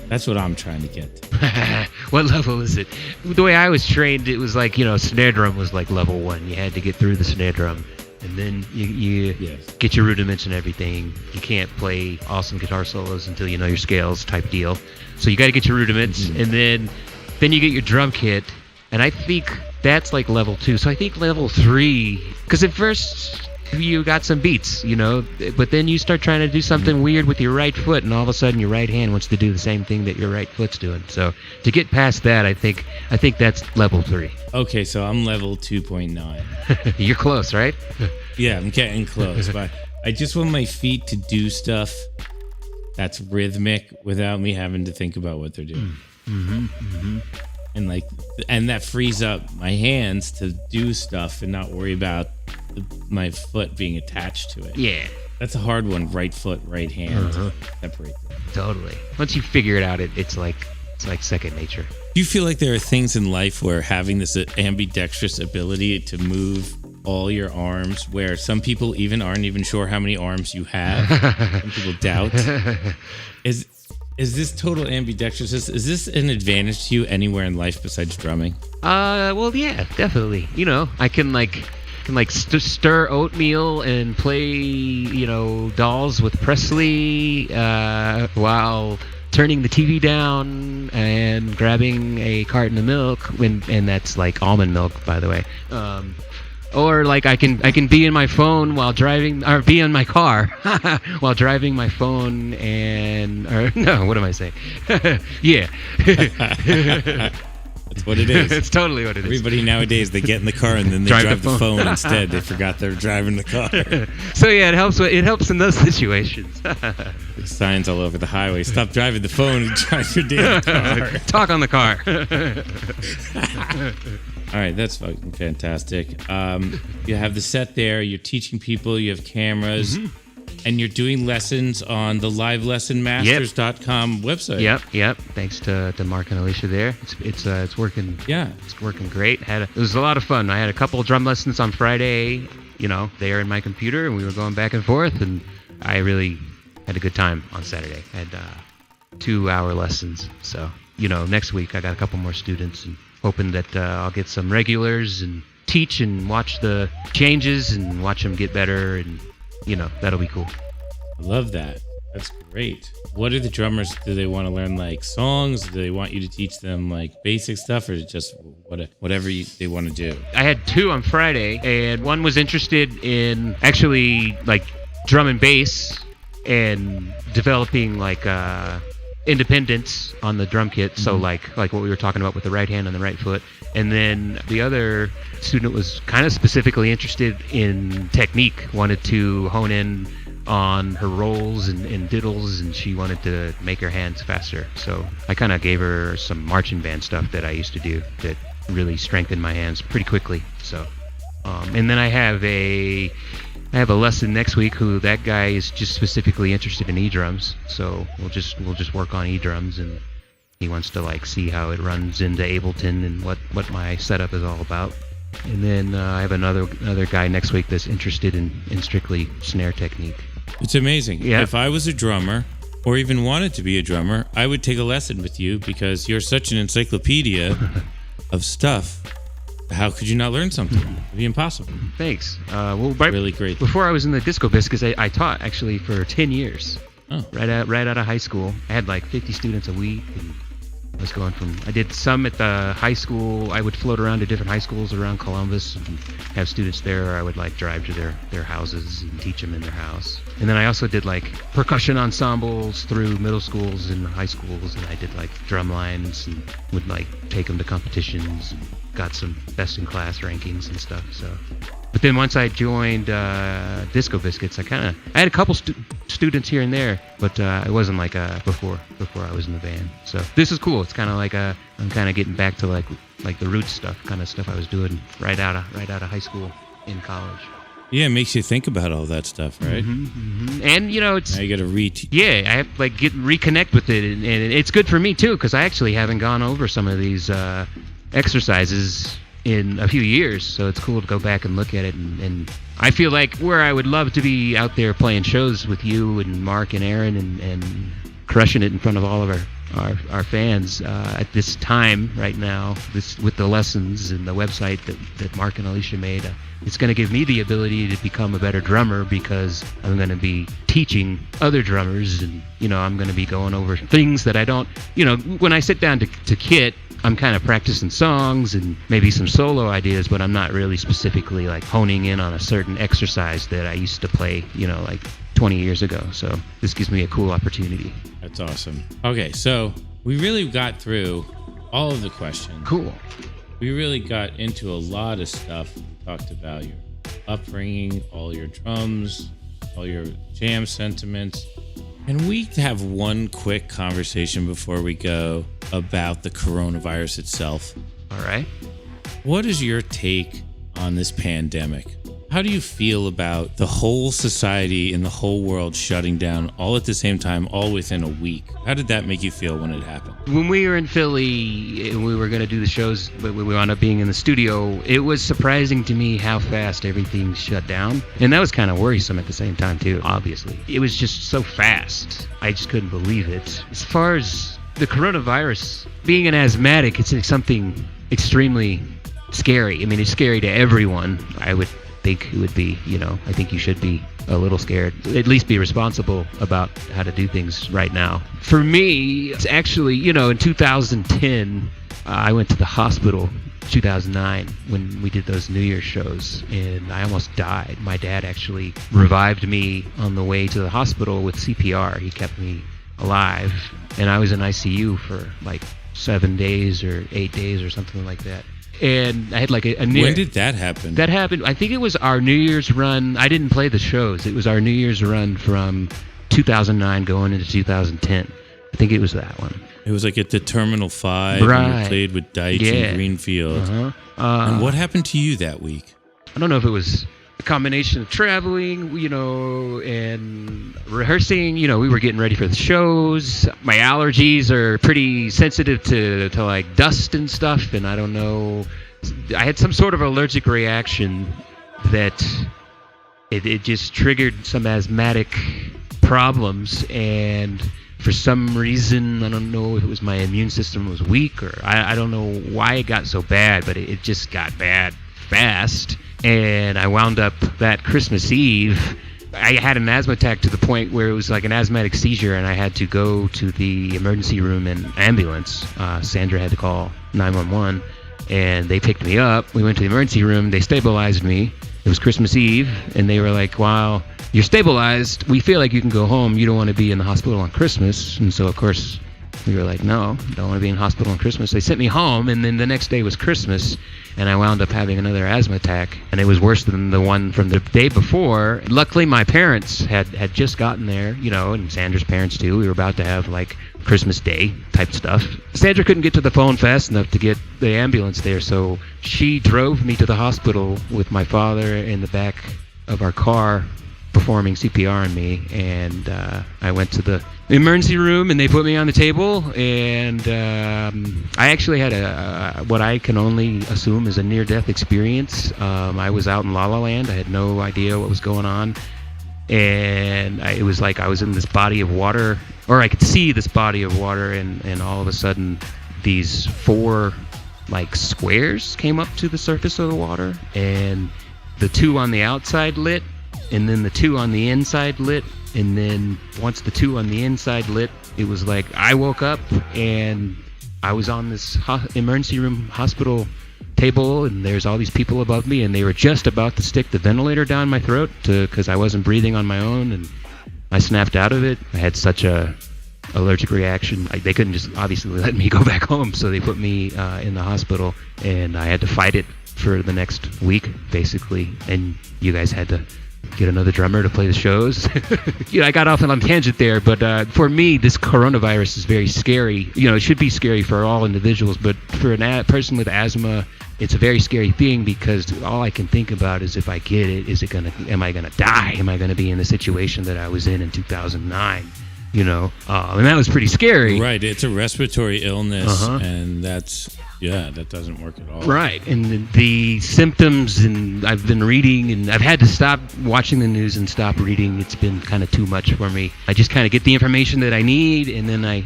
S1: That's what I'm trying to get to.
S3: What level is it? The way I was trained, it was like, snare drum was like level 1. You had to get through the snare drum. And then you get your rudiments and everything. You can't play awesome guitar solos until you know your scales type deal. So you got to get your rudiments, and then you get your drum kit. And I think that's like level 2. So I think level 3, because at first you got some beats, but then you start trying to do something weird with your right foot, and all of a sudden your right hand wants to do the same thing that your right foot's doing. So to get past that, I think that's level 3.
S1: Okay, so I'm level 2.9.
S3: You're close, right?
S1: Yeah, I'm getting close, but I just want my feet to do stuff that's rhythmic without me having to think about what they're doing. And that frees up my hands to do stuff and not worry about my foot being attached to it.
S3: Yeah.
S1: That's a hard one. Right foot, right hand. Separate them.
S3: Totally. Once you figure it out, it's like second nature.
S1: Do you feel like there are things in life where having this ambidextrous ability to move all your arms, where some people even aren't even sure how many arms you have, some people doubt, is this total ambidextrous? Is this an advantage to you anywhere in life besides drumming?
S3: Well, yeah, definitely. I can stir oatmeal and play, dolls with Presley while turning the TV down and grabbing a carton of milk, and that's like almond milk, by the way. Or like I can be in my phone while driving, or be in my car while driving my phone, what am I saying? Yeah.
S1: That's what it is.
S3: It's totally what it is.
S1: Everybody nowadays, they get in the car and then they drive the phone instead. They forgot they're driving the car.
S3: So yeah, it helps in those situations.
S1: Signs all over the highway. Stop driving the phone and drive your damn car.
S3: Talk on the car.
S1: All right, that's fucking fantastic. You have the set there. You're teaching people. You have cameras. And you're doing lessons on the livelessonmasters.com website. Yep.
S3: Thanks to Mark and Alicia there. It's working.
S1: Yeah,
S3: it's working great. It was a lot of fun. I had a couple of drum lessons on Friday. There in my computer, and we were going back and forth, and I really had a good time on Saturday. I had 2-hour lessons. So next week I got a couple more students, and hoping that I'll get some regulars and teach and watch the changes and watch them get better, and that'll be cool.
S1: I love that. That's great. What are the drummers? Do they want to learn like songs? Do they want you to teach them like basic stuff, or just whatever they want to do?
S3: I had 2 on Friday, and one was interested in actually like drum and bass and developing like independence on the drum kit. So like what we were talking about with the right hand and the right foot. And then the other student was kind of specifically interested in technique, wanted to hone in on her rolls and diddles, and she wanted to make her hands faster. So I kind of gave her some marching band stuff that I used to do that really strengthened my hands pretty quickly. So and then I have a lesson next week. That guy is just specifically interested in E-drums. So we'll just work on E-drums, and he wants to like see how it runs into Ableton and what my setup is all about. And then I have another guy next week that's interested in strictly snare technique.
S1: It's amazing.
S3: Yeah.
S1: If I was a drummer, or even wanted to be a drummer, I would take a lesson with you, because you're such an encyclopedia of stuff How could you not learn something? It'd be impossible.
S3: Thanks.
S1: Really great.
S3: Before I was in the Disco Biscuits, I taught actually for 10 years.
S1: Oh.
S3: Right out of high school. I had like 50 students a week, and I did some at the high school. I would float around to different high schools around Columbus and have students there. Or I would like drive to their houses and teach them in their house. And then I also did like percussion ensembles through middle schools and high schools, and I did like drum lines and would like take them to competitions and got some best in class rankings and stuff. So, but then once I joined Disco Biscuits, I had a couple students here and there, but it wasn't like before I was in the band. So this is cool. It's kind of like I'm kind of getting back to like the roots stuff, kind of stuff I was doing right out of high school in college.
S1: Yeah, it makes you think about all that stuff, right?
S3: And it's
S1: now you got to
S3: I have to like reconnect with it, and it's good for me too, because I actually haven't gone over some of these exercises in a few years, so it's cool to go back and look at it, and I feel like where I would love to be out there playing shows with you and Mark and Aaron and crushing it in front of all of our fans at this time right now, this with the lessons and the website that Mark and Alicia made. It's going to give me the ability to become a better drummer, because I'm going to be teaching other drummers, and I'm going to be going over things that I don't, when I sit down to kit, I'm kind of practicing songs and maybe some solo ideas, but I'm not really specifically like honing in on a certain exercise that I used to play, like 20 years ago. So this gives me a cool opportunity.
S1: That's awesome. Okay, so we really got through all of the questions.
S3: Cool.
S1: We really got into a lot of stuff. We talked about your upbringing, all your drums, all your jam sentiments. Can we have one quick conversation before we go about the coronavirus itself?
S3: All right.
S1: What is your take on this pandemic? How do you feel about the whole society and the whole world shutting down all at the same time, all within a week? How did that make you feel when it happened?
S3: When we were in Philly and we were going to do the shows, but we wound up being in the studio, it was surprising to me how fast everything shut down. And that was kind of worrisome at the same time, too, obviously. It was just so fast. I just couldn't believe it. As far as the coronavirus, being an asthmatic, it's something extremely scary. I mean, it's scary to everyone, I would think it would be. I think you should be a little scared, at least be responsible about how to do things right now. For me, it's actually, in 2010, I went to the hospital 2009 when we did those New Year's shows, and I almost died. My dad actually revived me on the way to the hospital with CPR. He kept me alive, and I was in ICU for like 7 days or 8 days or something like that. And I had like a near...
S1: When did that happen?
S3: That happened, I think it was our New Year's run. I didn't play the shows. It was our New Year's run from 2009 going into 2010. I think it was that one.
S1: It was like at the Terminal 5.
S3: Right.
S1: And you played with Deitch and Greenfield.
S3: Uh-huh.
S1: And what happened to you that week?
S3: I don't know if it was a combination of traveling, and rehearsing. We were getting ready for the shows. My allergies are pretty sensitive to like dust and stuff, and I don't know. I had some sort of allergic reaction that it just triggered some asthmatic problems, and for some reason, I don't know if it was my immune system was weak, or I don't know why it got so bad, but it just got bad fast. And I wound up that Christmas Eve, I had an asthma attack to the point where it was like an asthmatic seizure, and I had to go to the emergency room and ambulance. Sandra had to call 911, and they picked me up. We went to the emergency room. They stabilized me. It was Christmas Eve, and they were like, "Wow, you're stabilized. We feel like you can go home. You don't want to be in the hospital on Christmas." And so, of course, we were like, "No, don't want to be in hospital on Christmas." They sent me home, and then the next day was Christmas, and I wound up having another asthma attack, and it was worse than the one from the day before. Luckily, my parents had just gotten there, and Sandra's parents too. We were about to have like Christmas Day type stuff. Sandra couldn't get to the phone fast enough to get the ambulance there, so she drove me to the hospital with my father in the back of our car performing CPR on me, and I went to the emergency room, and they put me on the table, and I actually had what I can only assume is a near-death experience. I was out in La La Land. I had no idea what was going on, and it was like I was in this body of water, or I could see this body of water, and all of a sudden these 4 like squares came up to the surface of the water, and the 2 on the outside lit, and then the 2 on the inside lit, and then once the 2 on the inside lit, it was like I woke up and I was on this emergency room hospital table, and there's all these people above me, and they were just about to stick the ventilator down my throat because I wasn't breathing on my own, and I snapped out of it. I had such a allergic reaction. They couldn't just obviously let me go back home, so they put me in the hospital, and I had to fight it for the next week, basically. And you guys had to get another drummer to play the shows. I got off on a tangent there, but for me, this coronavirus is very scary. It should be scary for all individuals, but for a person with asthma, it's a very scary thing, because all I can think about is, if I get it, am I gonna die? Am I gonna be in the situation that I was in 2009? And that was pretty scary.
S1: Right, it's a respiratory illness, and that doesn't work at all.
S3: Right, and the symptoms, and I've been reading, and I've had to stop watching the news and stop reading. It's been kind of too much for me. I just kind of get the information that I need, and then I,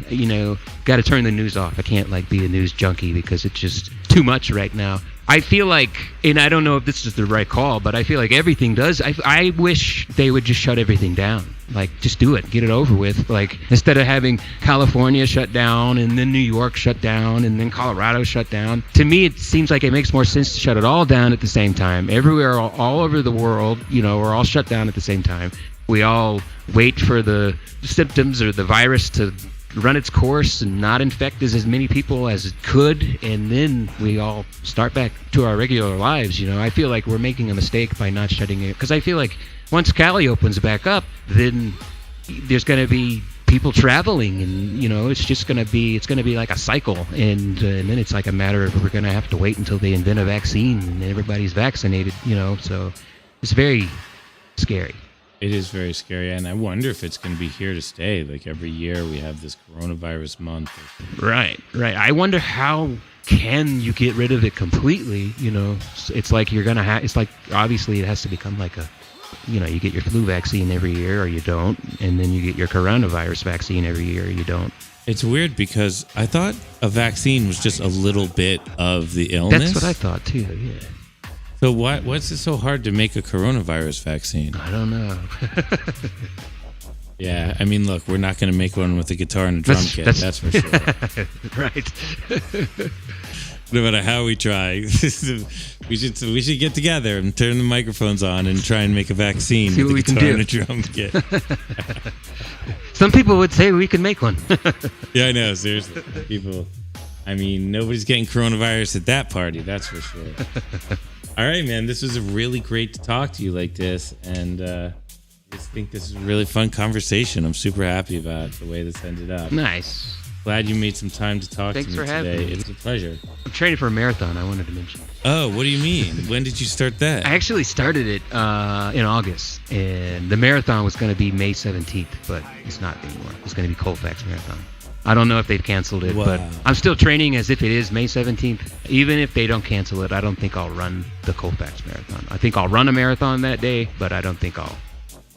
S3: got to turn the news off. I can't be a news junkie, because it's just too much right now. I feel like, and I don't know if this is the right call, but I feel like everything does. I wish they would just shut everything down. Just do it. Get it over with. Instead of having California shut down, and then New York shut down, and then Colorado shut down. To me, it seems like it makes more sense to shut it all down at the same time. Everywhere, all over the world, we're all shut down at the same time. We all wait for the symptoms or the virus to run its course and not infect as many people as it could, and then we all start back to our regular lives. I feel like we're making a mistake by not shutting it, because I feel like once Cali opens back up, then there's going to be people traveling, and it's going to be like a cycle, and then it's like a matter of, we're going to have to wait until they invent a vaccine and everybody's vaccinated. So it's very scary.
S1: It is very scary, and I wonder if it's going to be here to stay. Every year we have this coronavirus month.
S3: Right. I wonder how can you get rid of it completely? It's like you're going to have, it's like, obviously it has to become like you get your flu vaccine every year or you don't, and then you get your coronavirus vaccine every year or you don't.
S1: It's weird, because I thought a vaccine was just a little bit of the illness.
S3: That's what I thought too, yeah.
S1: So what's it so hard to make a coronavirus vaccine?
S3: I don't know.
S1: Yeah, I mean, look, we're not going to make one with a guitar and a drum kit. That's for sure.
S3: Right.
S1: No matter how we try, we should get together and turn the microphones on and try and make a vaccine with a guitar and a drum kit.
S3: Some people would say we could make one.
S1: Yeah, I know. Seriously, people. I mean, nobody's getting coronavirus at that party. That's for sure. All right, man. This was really great to talk to you like this, and I just think this is a really fun conversation. I'm super happy about the way this ended up.
S3: Nice.
S1: Glad you made some time to talk
S3: Thanks
S1: to me
S3: for having
S1: today.
S3: me.
S1: It's a pleasure.
S3: I'm training for a marathon, I wanted to mention.
S1: Oh, what do you mean? When did you start that?
S3: I actually started it in August, and the marathon was going to be May 17th, but it's not anymore. It's going to be Colfax Marathon. I don't know if they've canceled it, but I'm still training as if it is May 17th. Even if they don't cancel it, I don't think I'll run the Colfax Marathon. I think I'll run a marathon that day, but I don't think I'll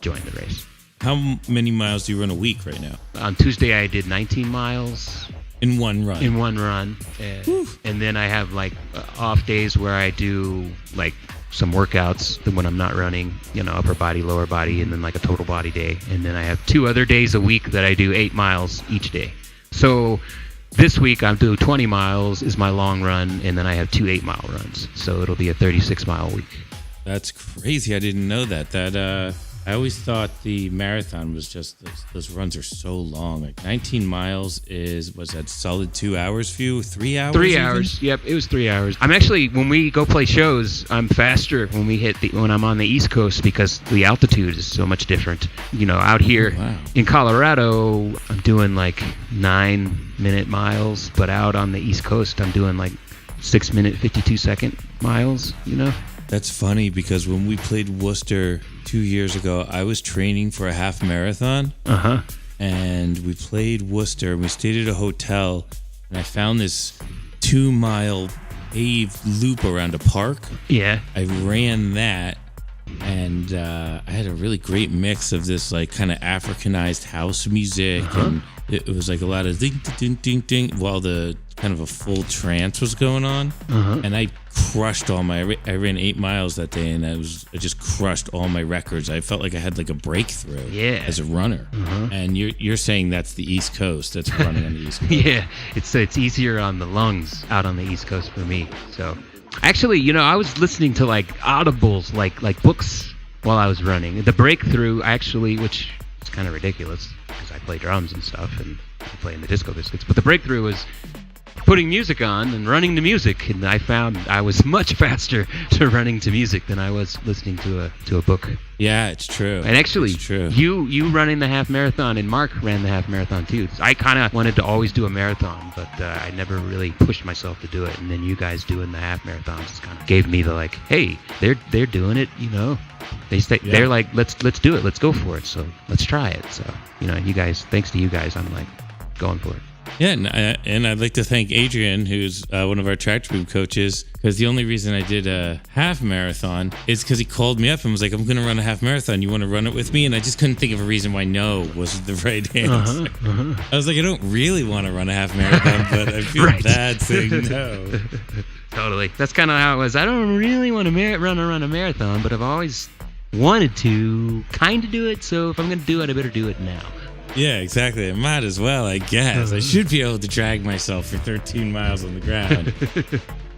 S3: join the race.
S1: How many miles do you run a week right now?
S3: On Tuesday, I did 19 miles.
S1: In one run?
S3: In one run. And then I have off days where I do some workouts when I'm not running, upper body, lower body, and then a total body day. And then I have 2 other days a week that I do 8 miles each day. So this week I'm doing 20 miles is my long run, and then I have 2 8-mile runs. So it'll be a 36-mile week.
S1: That's crazy. I didn't know that. I always thought the marathon was just those runs are so long. 19 miles was that solid 2 hours for you? 3 hours?
S3: 3 hours. Yep, it was 3 hours. I'm actually, when we go play shows, I'm faster when I'm on the East Coast, because the altitude is so much different. Out here in Colorado, I'm doing 9-minute miles, but out on the East Coast, I'm doing 6-minute, 52-second miles.
S1: That's funny, because when we played Worcester 2 years ago, I was training for a half marathon. And we played Worcester, and we stayed at a hotel, and I found this 2-mile paved loop around a park.
S3: Yeah.
S1: I ran that, and I had a really great mix of this like kind of Africanized house music, and it was like a lot of ding ding ding ding while the kind of a full trance was going on, and I crushed all my. I ran 8 miles that day, and I just crushed all my records. I felt like I had like a breakthrough as a runner. And you're saying that's the East Coast. That's running on the East Coast.
S3: Yeah, it's easier on the lungs out on the East Coast for me. So actually, I was listening to like audibles, like books while I was running. The breakthrough actually, which is kind of ridiculous because I play drums and stuff and I play in the Disco Biscuits, but the breakthrough was putting music on and running to music, and I found I was much faster to running to music than I was listening to a book.
S1: Yeah, it's true.
S3: And actually,
S1: it's true.
S3: you running the half marathon, and Mark ran the half marathon too. I kind of wanted to always do a marathon, but I never really pushed myself to do it. And then you guys doing the half marathons just kind of gave me the like, hey, they're doing it, They're like, let's do it, let's go for it. So let's try it. So you guys, thanks to you guys, I'm like going for it.
S1: Yeah, and I'd like to thank Adrian, who's one of our track group coaches, because the only reason I did a half marathon is because he called me up and was like, I'm going to run a half marathon. You want to run it with me? And I just couldn't think of a reason why no wasn't the right answer. I was like, I don't really want to run a half marathon, but I feel bad saying no.
S3: Totally. That's kind of how it was. I don't really want to run a marathon, but I've always wanted to kind of do it. So if I'm going to do it, I better do it now.
S1: Yeah, exactly. I might as well, I guess. I should be able to drag myself for 13 miles on the ground.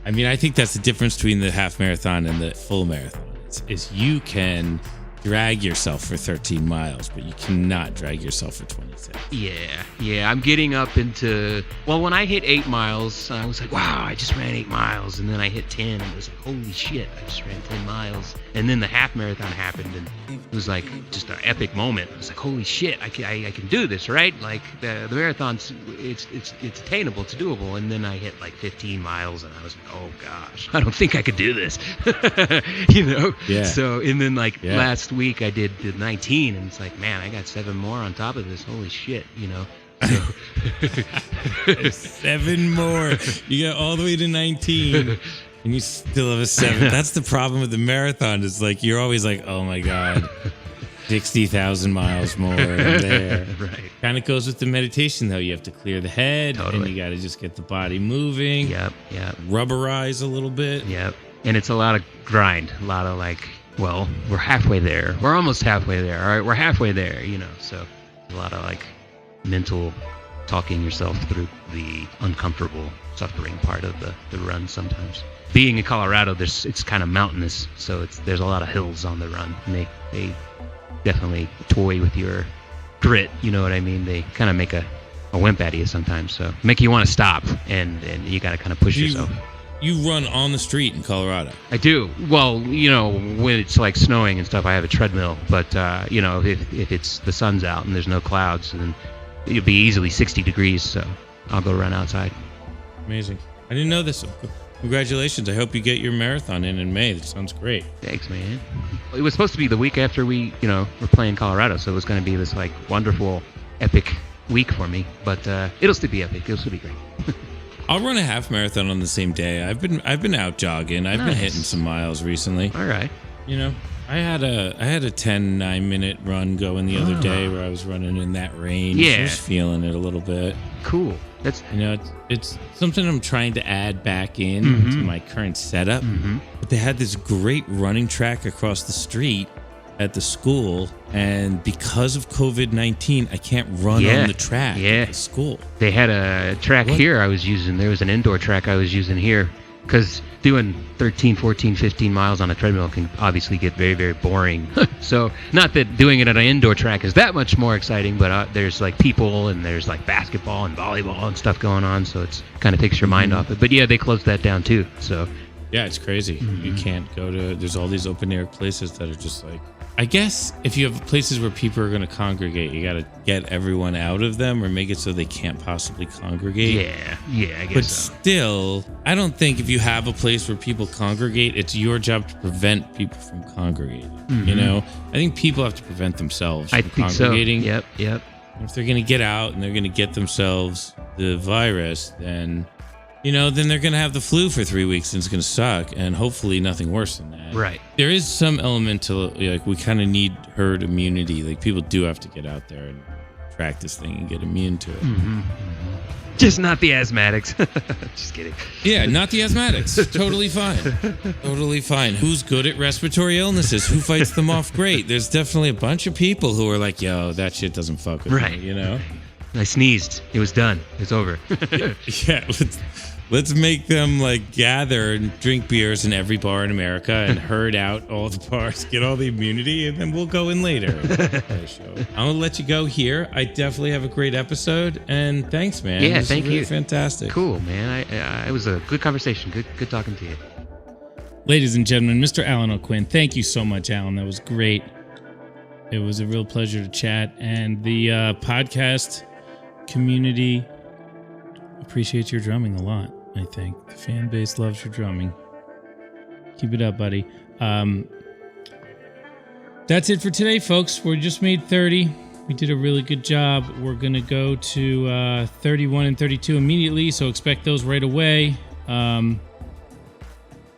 S1: I mean, I think that's the difference between the half marathon and the full marathon. Is you can drag yourself for 13 miles, but you cannot drag yourself for 26.
S3: Yeah. I'm getting up into... Well, when I hit 8 miles, I was like, wow, I just ran 8 miles. And then I hit 10, and it was like, holy shit, I just ran 10 miles. And then the half marathon happened, and it was like just an epic moment. I was like, holy shit, I can do this, right? Like, the marathon's, it's attainable, it's doable. And then I hit like 15 miles, and I was like, oh gosh, I don't think I could do this.
S1: Yeah.
S3: So, and then last week I did 19, and it's like, man, I got 7 more on top of this. Holy shit, So
S1: 7 more. You got all the way to 19, and you still have a 7. That's the problem with the marathon. It's like you're always like, oh my god, 60,000 miles more there.
S3: Right.
S1: Kind of goes with the meditation though. You have to clear the head,
S3: Totally.
S1: and you got to just get the body moving.
S3: Yep.
S1: Rubberize a little bit.
S3: Yep. And it's a lot of grind, a lot of well, we're halfway there. We're almost halfway there. All right, we're halfway there, So a lot of mental talking yourself through the uncomfortable suffering part of the run sometimes. Being in Colorado, it's kind of mountainous, so there's a lot of hills on the run. And they definitely toy with your grit, you know what I mean? They kind of make a wimp out of you sometimes, so make you want to stop, and you got to kind of push yourself.
S1: You run on the street in Colorado?
S3: I do. Well, when it's snowing and stuff, I have a treadmill. But, if it's the sun's out and there's no clouds, then it'll be easily 60 degrees. So I'll go run outside.
S1: Amazing. I didn't know this. Congratulations. I hope you get your marathon in May. That sounds great.
S3: Thanks, man. It was supposed to be the week after we, were playing Colorado. So it was going to be this wonderful, epic week for me. But it'll still be epic. It'll still be great.
S1: I'll run a half marathon on the same day. I've been out jogging. I've been hitting some miles recently.
S3: All right.
S1: I had a 10 9-minute run going the other day where I was running in that range.
S3: Yeah.
S1: I was feeling it a little bit.
S3: Cool. That's
S1: it's something I'm trying to add back in to my current setup. But they had this great running track across the street at the school, and because of COVID-19, I can't run on the track at the school.
S3: They had a track here I was using. There was an indoor track I was using here, because doing 13, 14, 15 miles on a treadmill can obviously get very, very boring. So, not that doing it at an indoor track is that much more exciting, but there's people, and there's basketball and volleyball and stuff going on, so it's kind of takes your mind off it. But yeah, they closed that down too. So
S1: yeah, it's crazy. You can't go to, there's all these open air places that are just I guess if you have places where people are going to congregate, you got to get everyone out of them or make it so they can't possibly congregate.
S3: Yeah, I guess
S1: but
S3: so.
S1: Still, I don't think if you have a place where people congregate, it's your job to prevent people from congregating. I think people have to prevent themselves from congregating.
S3: So. Yep.
S1: If they're going to get out and they're going to get themselves the virus, then then they're going to have the flu for 3 weeks and it's going to suck, and hopefully nothing worse than that.
S3: Right.
S1: There is some element to, like, we kind of need herd immunity. Like, people do have to get out there and track this thing and get immune to it.
S3: Just not the asthmatics. Just kidding.
S1: Yeah, not the asthmatics. Totally fine. Totally fine. Who's good at respiratory illnesses? Who fights them off great? There's definitely a bunch of people who are like, yo, that shit doesn't fuck with me, you know?
S3: I sneezed. It was done. It's over.
S1: Yeah, let's make them like gather and drink beers in every bar in America and herd out all the bars, get all the immunity, and then we'll go in later. I'm gonna let you go here. I definitely have a great episode, and thanks, man.
S3: Yeah,
S1: this
S3: thank
S1: is really
S3: you.
S1: Fantastic.
S3: Cool, man. It was a good conversation. Good talking to you.
S1: Ladies and gentlemen, Mr. Alan Aucoin, thank you so much, Alan. That was great. It was a real pleasure to chat, and the podcast community appreciates your drumming a lot. I think the fan base loves your drumming. Keep it up, buddy. That's it for today, folks. We just made 30. We did a really good job. We're gonna go to 31 and 32 immediately, so expect those right away. Let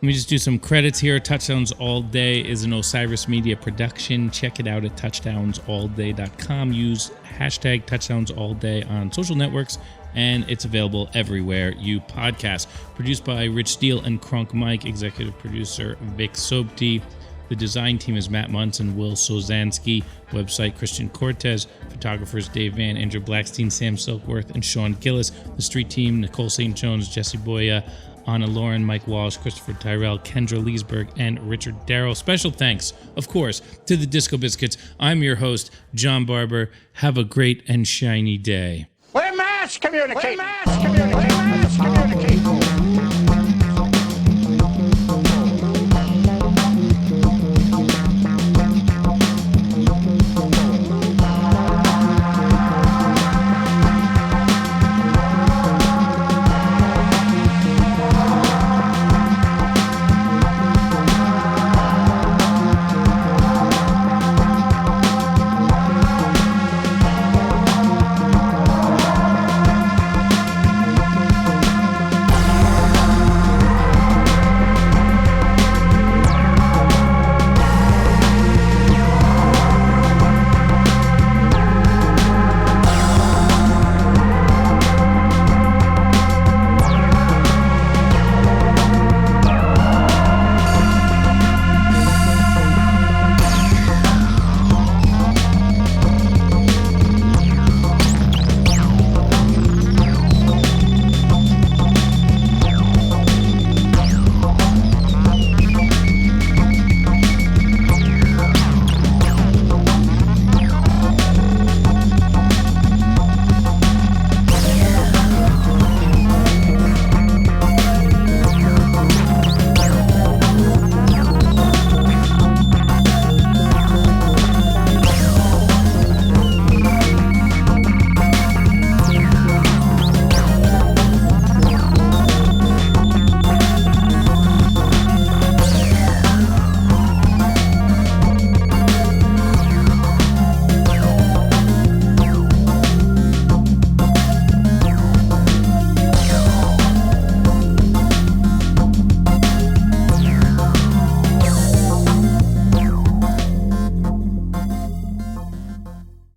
S1: me just do some credits here. Touchdowns All Day is an Osiris Media production. Check it out at touchdownsallday.com. Use hashtag touchdownsallday on social networks, and it's available everywhere you podcast. Produced by Rich Steele and Kronk Mike. Executive producer Vic Sobti. The design team is Matt Muntz and Will Sozansky. Website Christian Cortez. Photographers Dave Van, Andrew Blackstein, Sam Silkworth, and Sean Gillis. The street team Nicole St. Jones, Jesse Boya, Anna Lauren, Mike Walsh, Christopher Tyrell, Kendra Leesburg, and Richard Darrow. Special thanks, of course, to the Disco Biscuits. I'm your host, John Barber. Have a great and shiny day.
S2: We're mass communicating. We're mass communicating.